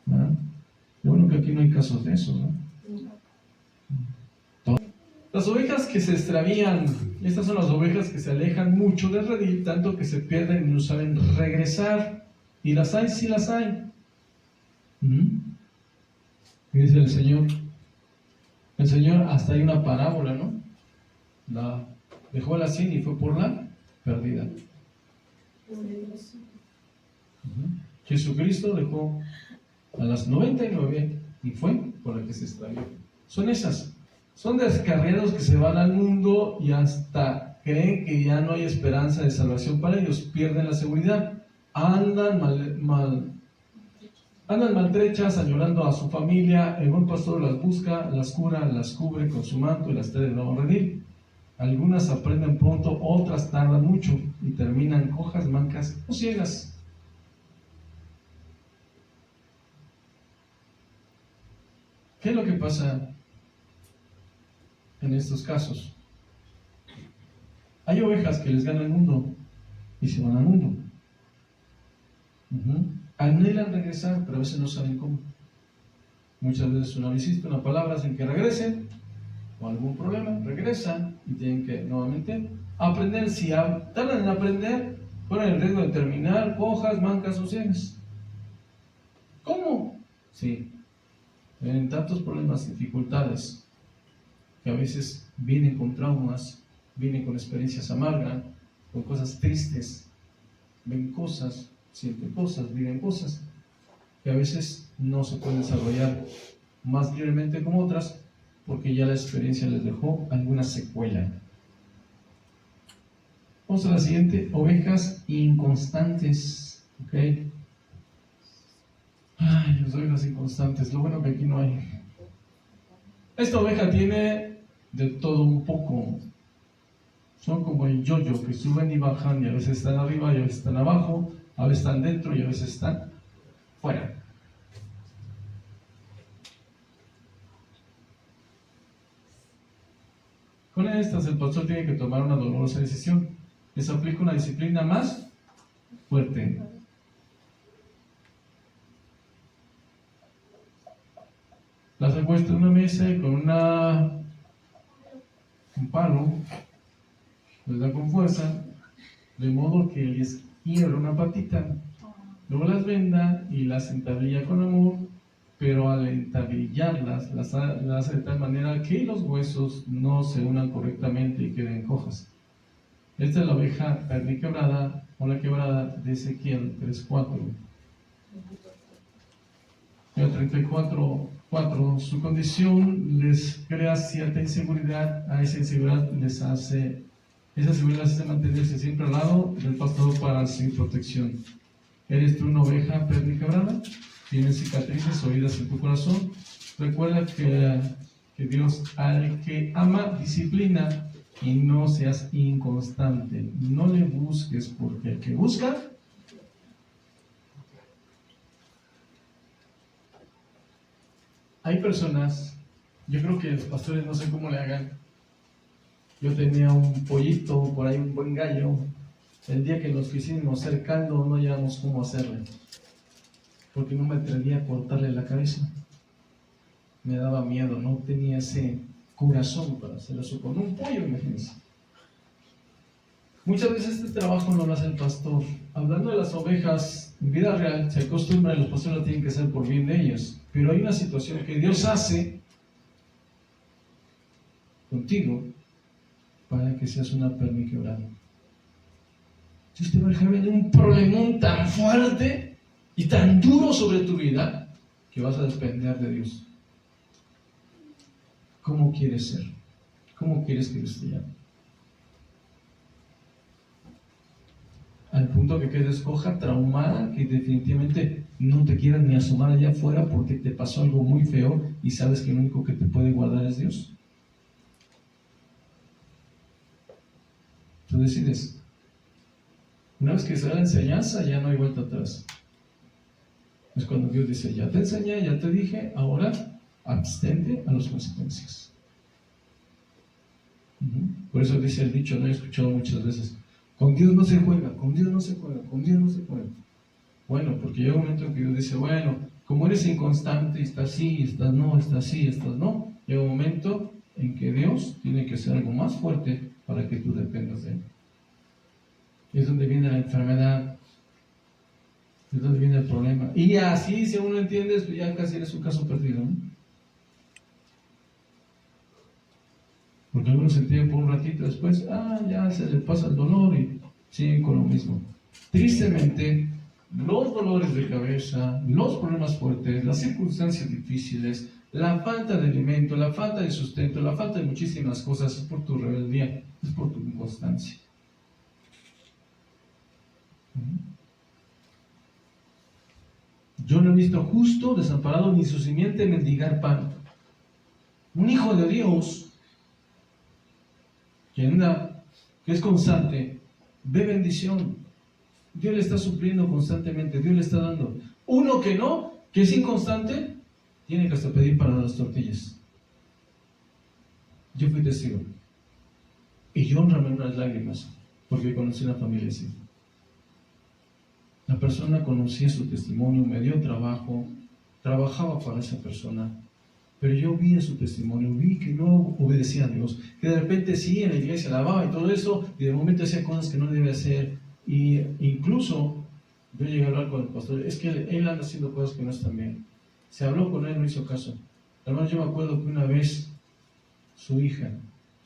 ¿Verdad? Lo bueno que aquí no hay casos de esos, ¿no? Las ovejas que se extravían, estas son las ovejas que se alejan mucho del redil, tanto que se pierden y no saben regresar. Y las hay, sí las hay. Y dice el Señor, hasta hay una parábola, ¿no? La dejó a la 100 y fue por la perdida. Jesucristo dejó a las 99 y fue por la que se extravió. Son esas. Son descarriados que se van al mundo y hasta creen que ya no hay esperanza de salvación para ellos. Pierden la seguridad. Andan maltrechas, añorando a su familia. El buen pastor las busca, las cura, las cubre con su manto y las trae de nuevo a redil. Algunas aprenden pronto, otras tardan mucho y terminan cojas, mancas o ciegas. ¿Qué es lo que pasa en estos casos? Hay ovejas que les gana el mundo y se van al mundo. Anhelan regresar, pero a veces no saben cómo. Muchas veces una visita, una palabra, hacen que regresen, o algún problema, regresan y tienen que nuevamente aprender. Si tardan en aprender, corren el riesgo de terminar cojas, mancas o ciegas. ¿Cómo? Sí, tienen tantos problemas, dificultades, que a veces vienen con traumas, vienen con experiencias amargas, con cosas tristes, ven cosas, sienten cosas, viven cosas, que a veces no se pueden desarrollar más libremente como otras, porque ya la experiencia les dejó alguna secuela. Vamos a la siguiente, ovejas inconstantes. ¿Ok? Ay, las ovejas inconstantes, lo bueno que aquí no hay. Esta oveja tiene de todo un poco. Son como el yo-yo, que suben y bajan, y a veces están arriba y a veces están abajo, a veces están dentro y a veces están fuera. Con estas el pastor tiene que tomar una dolorosa decisión. Les aplica una disciplina más fuerte. Las acuesta en una mesa y con un palo les da con fuerza, de modo que les quiebra una patita. Luego las venda y las entablilla con amor, pero al entablillarlas las hace de tal manera que los huesos no se unan correctamente y queden cojas. Esta es la oveja perniquebrada o la quebrada de Ezequiel 3:4. 34:4. Su condición les crea cierta inseguridad, a esa inseguridad esa seguridad les hace mantenerse siempre al lado del pastor para su protección. ¿Eres tú una oveja perniquebrada? ¿Tienes cicatrices oídas en tu corazón? Recuerda que Dios al que ama disciplina y no seas inconstante. No le busques, porque el que busca hay personas, yo creo que los pastores no sé cómo le hagan. Yo tenía un pollito, por ahí un buen gallo, El día que nos quisimos hacer caldo, no llevamos cómo hacerle, porque no me atrevía a cortarle la cabeza. Me daba miedo, no tenía ese corazón para hacer eso con un pollo, imagínense. Muchas veces este trabajo no lo hace el pastor. Hablando de las ovejas, en vida real se acostumbra y los pastores lo tienen que hacer por bien de ellas. Pero hay una situación que Dios hace contigo para que seas una perna quebrada. Dios te va a dejar venir un problemón tan fuerte y tan duro sobre tu vida que vas a depender de Dios. ¿Cómo quieres ser? ¿Cómo quieres que Dios te llame? Al punto que quedes coja, traumada, que definitivamente no te quieras ni asomar allá afuera porque te pasó algo muy feo y sabes que lo único que te puede guardar es Dios. Tú decides. Una vez que se da la enseñanza, ya no hay vuelta atrás. Es cuando Dios dice, ya te enseñé, ya te dije, ahora abstente a las consecuencias. Por eso dice el dicho, no he escuchado muchas veces, con Dios no se juega, con Dios no se juega, con Dios no se juega. Bueno, porque llega un momento en que Dios dice, bueno, como eres inconstante, estás sí, estás no, estás sí, estás no, llega un momento en que Dios tiene que hacer algo más fuerte para que tú dependas de Él. Es donde viene la enfermedad, es donde viene el problema. Y así, si aún no entiendes, pues ya casi eres un caso perdido, ¿no? Porque algunos se entienden por un ratito, después, ya se le pasa el dolor y siguen con lo mismo. Tristemente, los dolores de cabeza, los problemas fuertes, las circunstancias difíciles, la falta de alimento, la falta de sustento, la falta de muchísimas cosas, es por tu rebeldía, es por tu inconstancia. Yo no he visto justo, desamparado, ni su simiente mendigar pan. Un hijo de Dios que anda, que es constante, ve bendición. Dios le está supliendo constantemente, Dios le está dando. Uno que no, que es inconstante, tiene que hasta pedir para las tortillas. Yo fui testigo. Y yo derramé unas lágrimas, porque conocí una familia así. La persona conocía su testimonio, me dio trabajo, trabajaba para esa persona, pero yo vi su testimonio, vi que no obedecía a Dios, que de repente sí en la iglesia alababa y todo eso, y de momento hacía cosas que no debía hacer, y incluso yo llegué a hablar con el pastor, es que él anda haciendo cosas que no están bien. Se habló con él, no hizo caso. Además, yo me acuerdo que una vez su hija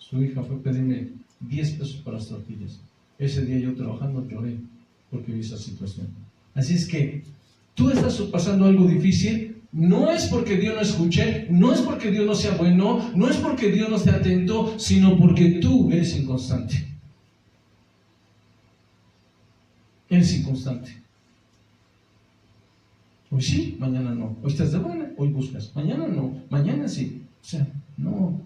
fue a pedirme 10 pesos para las tortillas. Ese día yo trabajando lloré porque vi esa situación. Así es que tú estás pasando algo difícil, no es porque Dios no escuche, no es porque Dios no sea bueno, no es porque Dios no esté atento, sino porque tú eres inconstante. Eres inconstante. Hoy sí, mañana no. Hoy estás de buena, hoy buscas. Mañana no, mañana sí. O sea, no.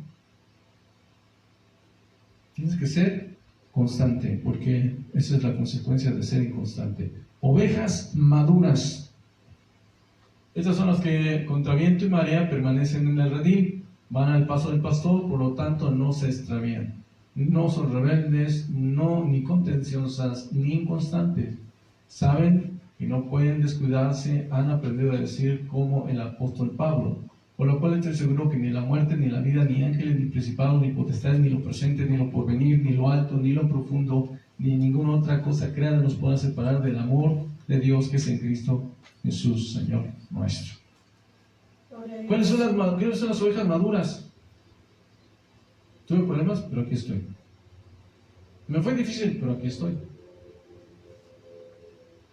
Tienes que ser constante, porque esa es la consecuencia de ser inconstante. Ovejas maduras. Estas son las que contra viento y marea permanecen en el redil, van al paso del pastor, por lo tanto no se extravían. No son rebeldes, no ni contenciosas, ni inconstantes. Saben que no pueden descuidarse, han aprendido a decir como el apóstol Pablo. Por lo cual estoy seguro que ni la muerte, ni la vida, ni ángeles, ni principados, ni potestades, ni lo presente, ni lo porvenir, ni lo alto, ni lo profundo, ni ninguna otra cosa creada nos pueda separar del amor de Dios que es en Cristo Jesús, Señor nuestro. ¿Cuáles son las ovejas maduras? Tuve problemas, pero aquí estoy. Me fue difícil, pero aquí estoy.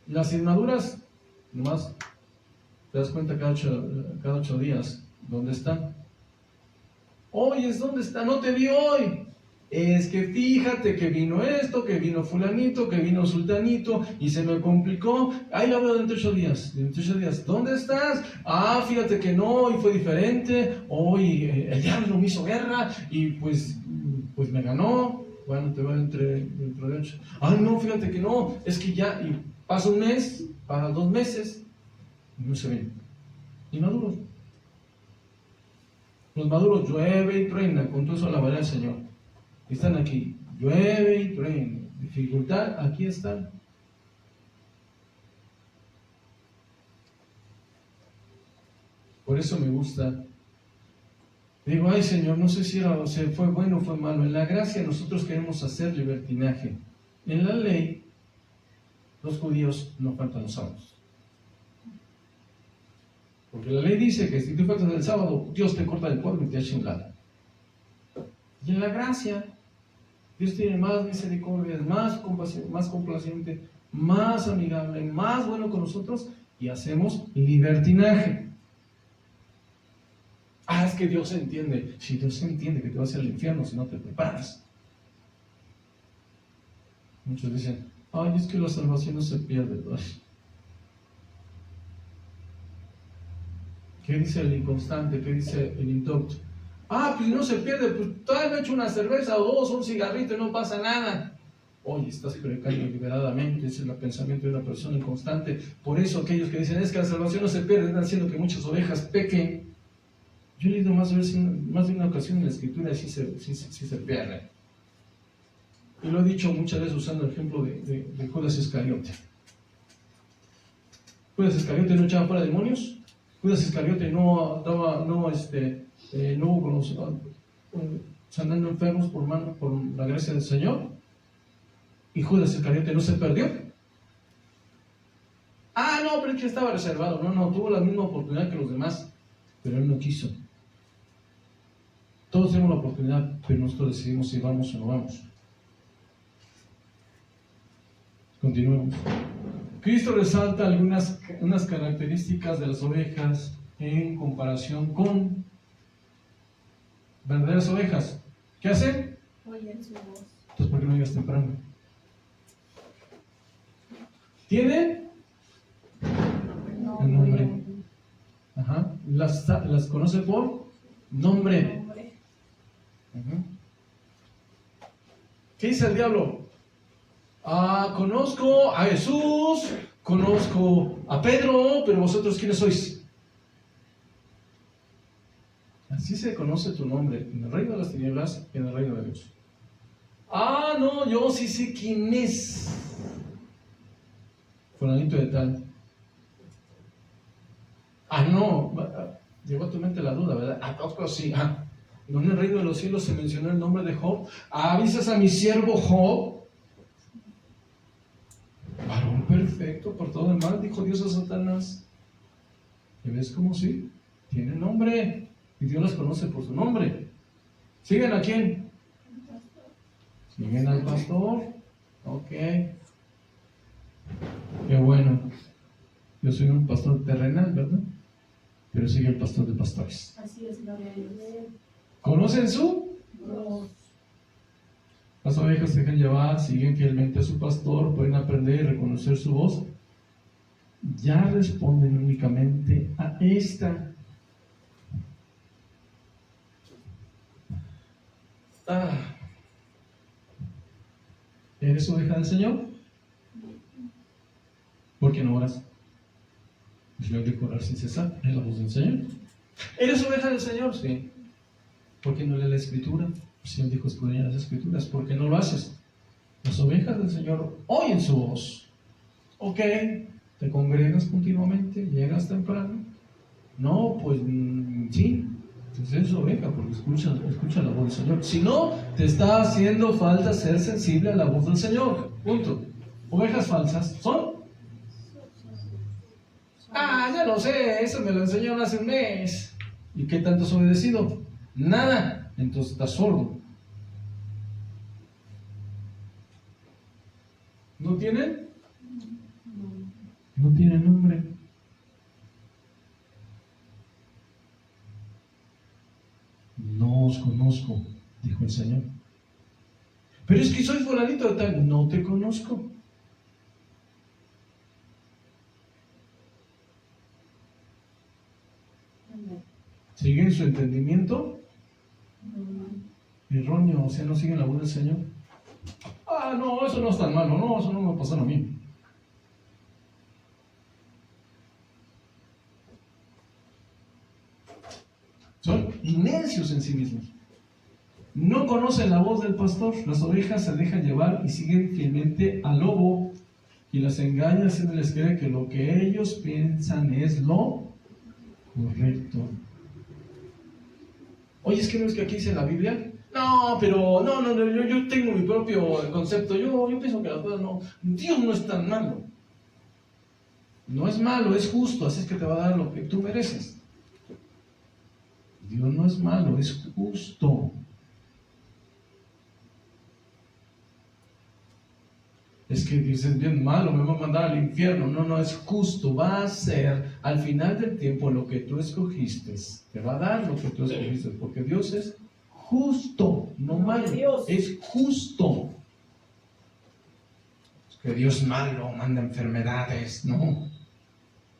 Las inmaduras, nomás te das cuenta cada 8 días. ¿Dónde están? Hoy es donde está, no te vi hoy. Es que fíjate que vino esto, que vino fulanito, que vino sultanito y se me complicó. Ahí la veo dentro de 8 días. Dentro de 8 días, ¿dónde estás? Fíjate que no, hoy fue diferente. Hoy el diablo me hizo guerra y pues me ganó. Bueno, te veo dentro de 8. No, fíjate que no, es que ya y pasa un mes, pasa 2 meses y no se ven. Inmaduros. Los maduros llueve y truena, con todo eso alabaré al Señor. Están aquí, llueve y truena, dificultad, aquí está. Por eso me gusta. Digo, ay Señor, no sé si fue bueno o fue malo. En la gracia nosotros queremos hacer libertinaje. En la ley, los judíos no faltan los sábados. Porque la ley dice que si tú faltas el sábado, Dios te corta del pueblo y te echa un lado. Y en la gracia, Dios tiene más misericordia, es más complaciente, más amigable, más bueno con nosotros y hacemos libertinaje. Ah, es que Dios entiende. Si Dios entiende que te vas al infierno si no te preparas. Muchos dicen, ay, es que la salvación no se pierde. ¿Qué dice el inconstante? ¿Qué dice el indocto? Ah, pues no se pierde, pues todavía me he hecho una cerveza o dos, un cigarrito y no pasa nada. Oye, estás predicando deliberadamente, ese es el pensamiento de una persona inconstante. Por eso aquellos que dicen, es que la salvación no se pierde, están haciendo que muchas ovejas pequen. Yo he leído más de una ocasión en la Escritura y sí se pierde. Y lo he dicho muchas veces usando el ejemplo de Judas Iscariote. Judas Iscariote no echaba fuera demonios. Judas Iscariote no sanando enfermos por la gracia del Señor. Y Judas Iscariote no se perdió. Ah, no, pero es que estaba reservado. No, tuvo la misma oportunidad que los demás, pero él no quiso. Todos tenemos la oportunidad, pero nosotros decidimos si vamos o no vamos. Continuemos. Cristo resalta unas características de las ovejas en comparación con verdaderas ovejas. ¿Qué hacen? Oyen su voz. Entonces, ¿por qué no llegas temprano? ¿Tienen? El nombre. Ajá. Las conoce por nombre. Uh-huh. ¿Qué dice el diablo? Conozco a Jesús, conozco a Pedro, pero vosotros ¿quiénes sois? Así se conoce tu nombre en el reino de las tinieblas y en el reino de Dios. No, yo sí sé quién es. Fulanito de tal. No, llegó a tu mente la duda, ¿verdad? Pero sí, ¿no en el reino de los cielos se mencionó el nombre de Job? ¿Avisas a mi siervo Job? Varón perfecto, por todo el mal, dijo Dios a Satanás. ¿Y ves cómo sí? Tiene nombre. Y Dios las conoce por su nombre. ¿Siguen a quién? ¿Siguen al pastor? Ok. Qué bueno. Yo soy un pastor terrenal, ¿verdad? Pero sigue el pastor de pastores. Así es, gloria a Dios. ¿Conocen su? Dios. Las ovejas se dejan llevar, siguen fielmente a su pastor, pueden aprender y reconocer su voz. Ya responden únicamente a esta. ¿Eres oveja del Señor? ¿Por qué no oras? Pues yo tengo que orar sin cesar, es la voz del Señor. ¿Eres oveja del Señor? Sí. ¿Por qué no lees la Escritura? El Señor dijo escudriñar las Escrituras. ¿Por qué no lo haces? Las ovejas del Señor oyen su voz. Ok, te congregas continuamente, llegas temprano. No, pues sí. Entonces eres oveja porque escucha la voz del Señor. Si no, te está haciendo falta ser sensible a la voz del Señor. Punto. Ovejas falsas son. Ya lo sé, eso me lo enseñaron hace un mes. ¿Y qué tanto has obedecido? Nada. Entonces estás sordo. ¿No tienen? No tienen nombre. No os conozco, dijo el Señor. Pero es que soy fulanito de tal. No te conozco. ¿Siguen su entendimiento? Erróneo, o sea, no siguen la voz del Señor. No, eso no es tan malo, no, eso no me va a pasar a mí. Son necios en sí mismos. No conocen la voz del pastor. Las ovejas se dejan llevar y siguen fielmente al lobo, y las engaña haciéndoles creer que lo que ellos piensan es lo correcto. Oye, es que no es que aquí dice la Biblia. No, pero no, yo tengo mi propio concepto. Yo pienso que las cosas no. Dios no es tan malo. No es malo, es justo, así es que te va a dar lo que tú mereces. Dios no es malo, es justo. Es que dices, bien malo, me va a mandar al infierno. No, es justo. Va a ser al final del tiempo lo que tú escogiste. Te va a dar lo que tú escogiste, porque Dios es justo, no malo. Es justo. Es que Dios es malo, manda enfermedades. No.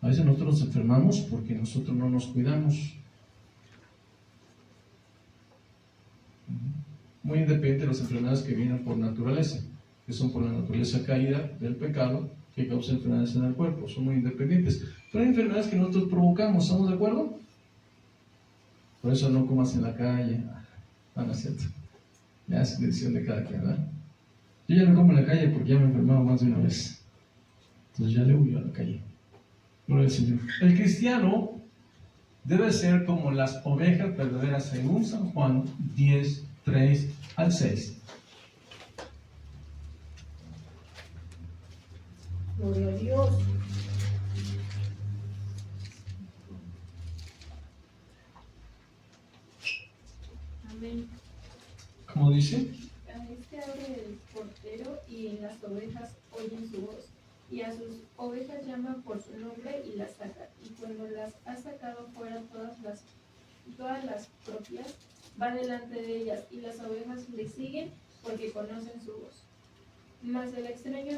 A veces nosotros nos enfermamos porque nosotros no nos cuidamos. Muy independiente de las enfermedades que vienen por naturaleza, que son por la naturaleza caída del pecado, que causa enfermedades en el cuerpo, son muy independientes. Pero hay enfermedades que nosotros provocamos, ¿estamos de acuerdo? Por eso no comas en la calle. No es cierto. Ya es decisión de cada quien, ¿verdad? Yo ya no como en la calle porque ya me he enfermado más de una vez. Entonces ya le huyo a la calle. Gloria al Señor. El cristiano debe ser como las ovejas verdaderas según San Juan 10, 3 al 6. Gloria a Dios. Amén. ¿Cómo dice? A este abre el portero y las ovejas oyen su voz. Y a sus ovejas llama por su nombre y las saca. Y cuando las ha sacado fuera todas las propias, va delante de ellas, y las ovejas le siguen porque conocen su voz. Mas el extraño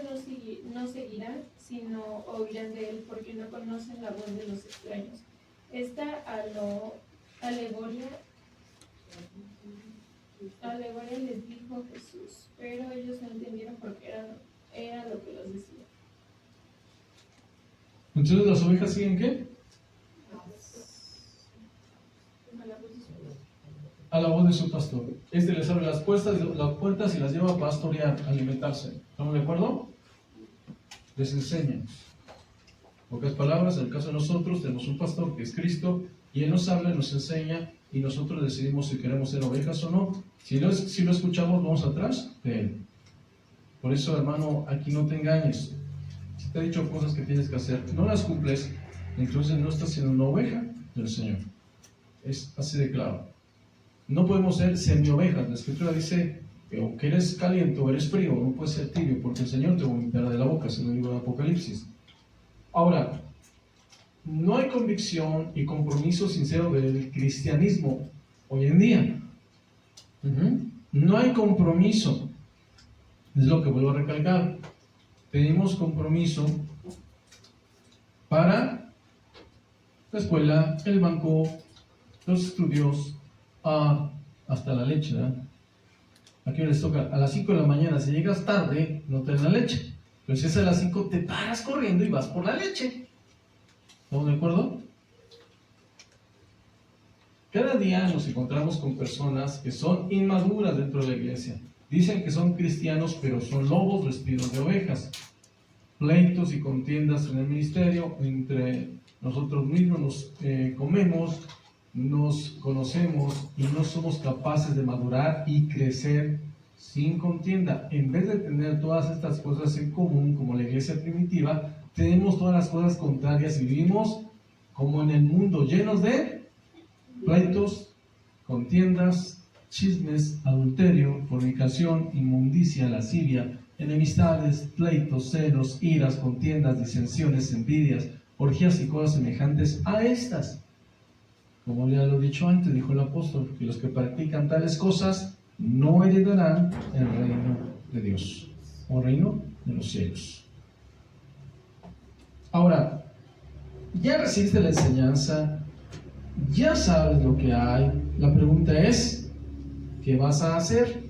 no seguirán, sino oirán de él, porque no conocen la voz de los extraños. Esta alegoria les dijo Jesús, pero ellos no entendieron porque era lo que los decía. Entonces, ¿las ovejas siguen qué? A la voz de su pastor. Este les abre las puertas y las lleva a pastorear, a alimentarse. ¿Estamos de acuerdo? Les enseña. En pocas palabras, en el caso de nosotros, tenemos un pastor que es Cristo, y Él nos habla, nos enseña, y nosotros decidimos si queremos ser ovejas o no. Si lo escuchamos, vamos atrás de Él. Por eso, hermano, aquí no te engañes. Si te ha dicho cosas que tienes que hacer, no las cumples, entonces no estás siendo una oveja del Señor. Es así de claro. No podemos ser semi-ovejas. La Escritura dice que aunque eres caliente o eres frío, no puedes ser tibio, porque el Señor te vomitará de la boca, según el libro de Apocalipsis. Ahora, no hay convicción y compromiso sincero del cristianismo hoy en día. No hay compromiso. Es lo que vuelvo a recalcar. Pedimos compromiso para la escuela, el banco, los estudios, hasta la leche, ¿verdad? Aquí les toca a las 5 de la mañana. Si llegas tarde, no te dan la leche. Pero si es a las 5, te paras corriendo y vas por la leche. ¿Estamos de acuerdo? Cada día nos encontramos con personas que son inmaduras dentro de la iglesia. Dicen que son cristianos, pero son lobos vestidos de ovejas. Pleitos y contiendas en el ministerio, entre nosotros mismos nos comemos, nos conocemos y no somos capaces de madurar y crecer sin contienda. En vez de tener todas estas cosas en común, como la iglesia primitiva, tenemos todas las cosas contrarias y vivimos como en el mundo, llenos de pleitos, contiendas, chismes, adulterio, fornicación, inmundicia, lascivia, enemistades, pleitos, celos, iras, contiendas, disensiones, envidias, orgías y cosas semejantes a estas. Como ya lo he dicho antes, dijo el apóstol, que los que practican tales cosas no heredarán el reino de Dios, o reino de los cielos. Ahora, ya recibiste la enseñanza, ya sabes lo que hay. La pregunta es, ¿qué vas a hacer?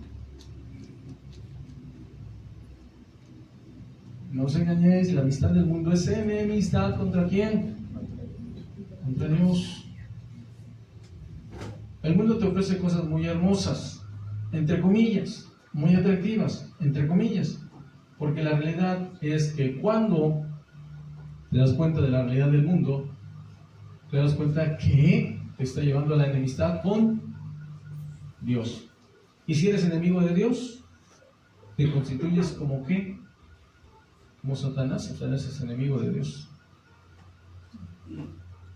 No os engañéis, la amistad del mundo es enemistad ¿contra quién? Contra Dios. El mundo te ofrece cosas muy hermosas, entre comillas, muy atractivas, entre comillas, porque la realidad es que cuando te das cuenta de la realidad del mundo, te das cuenta que te está llevando a la enemistad con Dios. Y si eres enemigo de Dios, te constituyes como ¿qué? Como Satanás. Satanás es enemigo de Dios.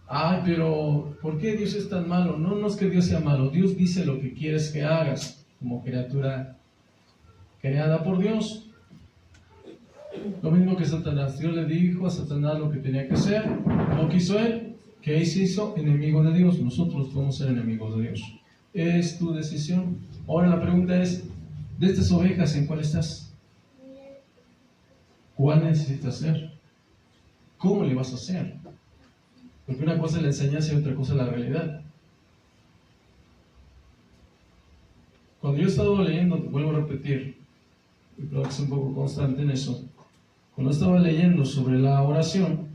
Ay, pero ¿por qué Dios es tan malo? No, no es que Dios sea malo. Dios dice lo que quieres que hagas como criatura creada por Dios. Lo mismo que Satanás. Dios le dijo a Satanás lo que tenía que hacer. No quiso él. ¿Qué se hizo? Enemigo de Dios. Nosotros podemos ser enemigos de Dios. Es tu decisión. Ahora la pregunta es, de estas ovejas, ¿en cuál estás? ¿Cuál necesitas ser? ¿Cómo le vas a hacer? Porque una cosa es la enseñanza y otra cosa es la realidad. Cuando yo he estado leyendo, vuelvo a repetir, y creo que es un poco constante en eso, cuando estaba leyendo sobre la oración,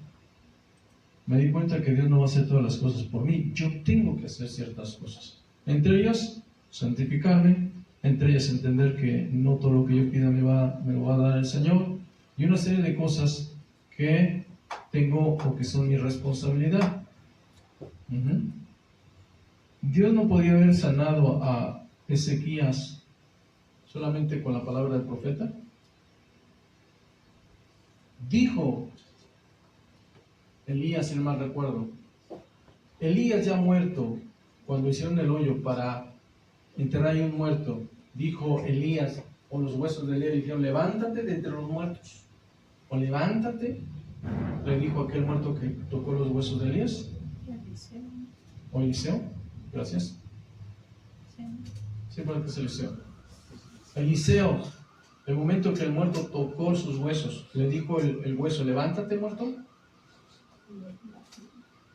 me di cuenta que Dios no va a hacer todas las cosas por mí. Yo tengo que hacer ciertas cosas. Entre ellas, santificarme. Entre ellas, entender que no todo lo que yo pida me lo va a dar el Señor. Y una serie de cosas que tengo o que son mi responsabilidad. Dios no podía haber sanado a Ezequías solamente con la palabra del profeta. Dijo Elías, si no mal recuerdo, Elías ya muerto, cuando hicieron el hoyo para enterrar ahí un muerto, dijo Elías, o los huesos de Elías dijeron, levántate de entre los muertos, o levántate, le dijo aquel muerto que tocó los huesos de Elías, o Eliseo, gracias, sí, para que es Eliseo. Eliseo, el momento que el muerto tocó sus huesos, le dijo el hueso, levántate, muerto.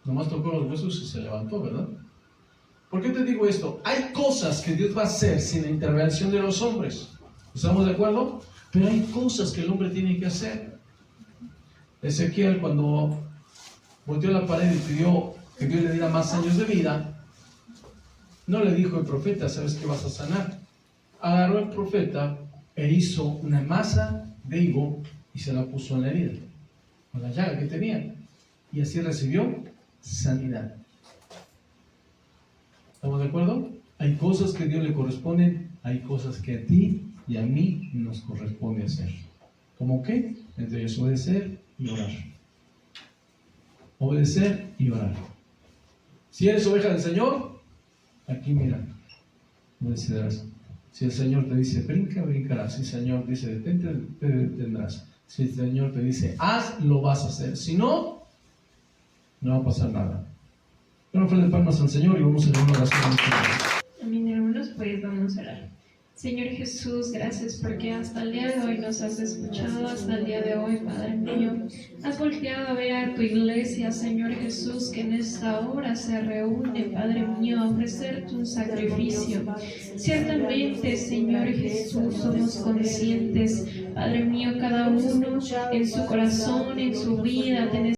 Nomás tocó los huesos y se levantó, ¿verdad? ¿Por qué te digo esto? Hay cosas que Dios va a hacer sin la intervención de los hombres. ¿Estamos de acuerdo? Pero hay cosas que el hombre tiene que hacer. Ezequiel, cuando volteó a la pared y pidió que Dios le diera más años de vida, no le dijo el profeta, ¿sabes qué vas a sanar? Agarró el profeta e hizo una masa de higo y se la puso en la herida, con la llaga que tenía. Y así recibió sanidad. ¿Estamos de acuerdo? Hay cosas que a Dios le corresponden, hay cosas que a ti y a mí nos corresponde hacer. ¿Cómo qué? Entre ellos obedecer y orar. Obedecer y orar. Si eres oveja del Señor, aquí mira, obedecerás. Si el Señor te dice brinca, brincarás. Si el Señor te dice detente, te detendrás. Si el Señor te dice haz, lo vas a hacer. Si no, no va a pasar nada. Bueno, ofrenda palmas al Señor y vamos a leer una oración. Amén, hermanos, pues vamos a orar. Señor Jesús, gracias porque hasta el día de hoy nos has escuchado, hasta el día de hoy, Padre mío, has volteado a ver a tu iglesia, Señor Jesús, que en esta hora se reúne, Padre mío, a ofrecerte un sacrificio. Ciertamente, Señor Jesús, somos conscientes, Padre mío, cada uno en su corazón, en su vida,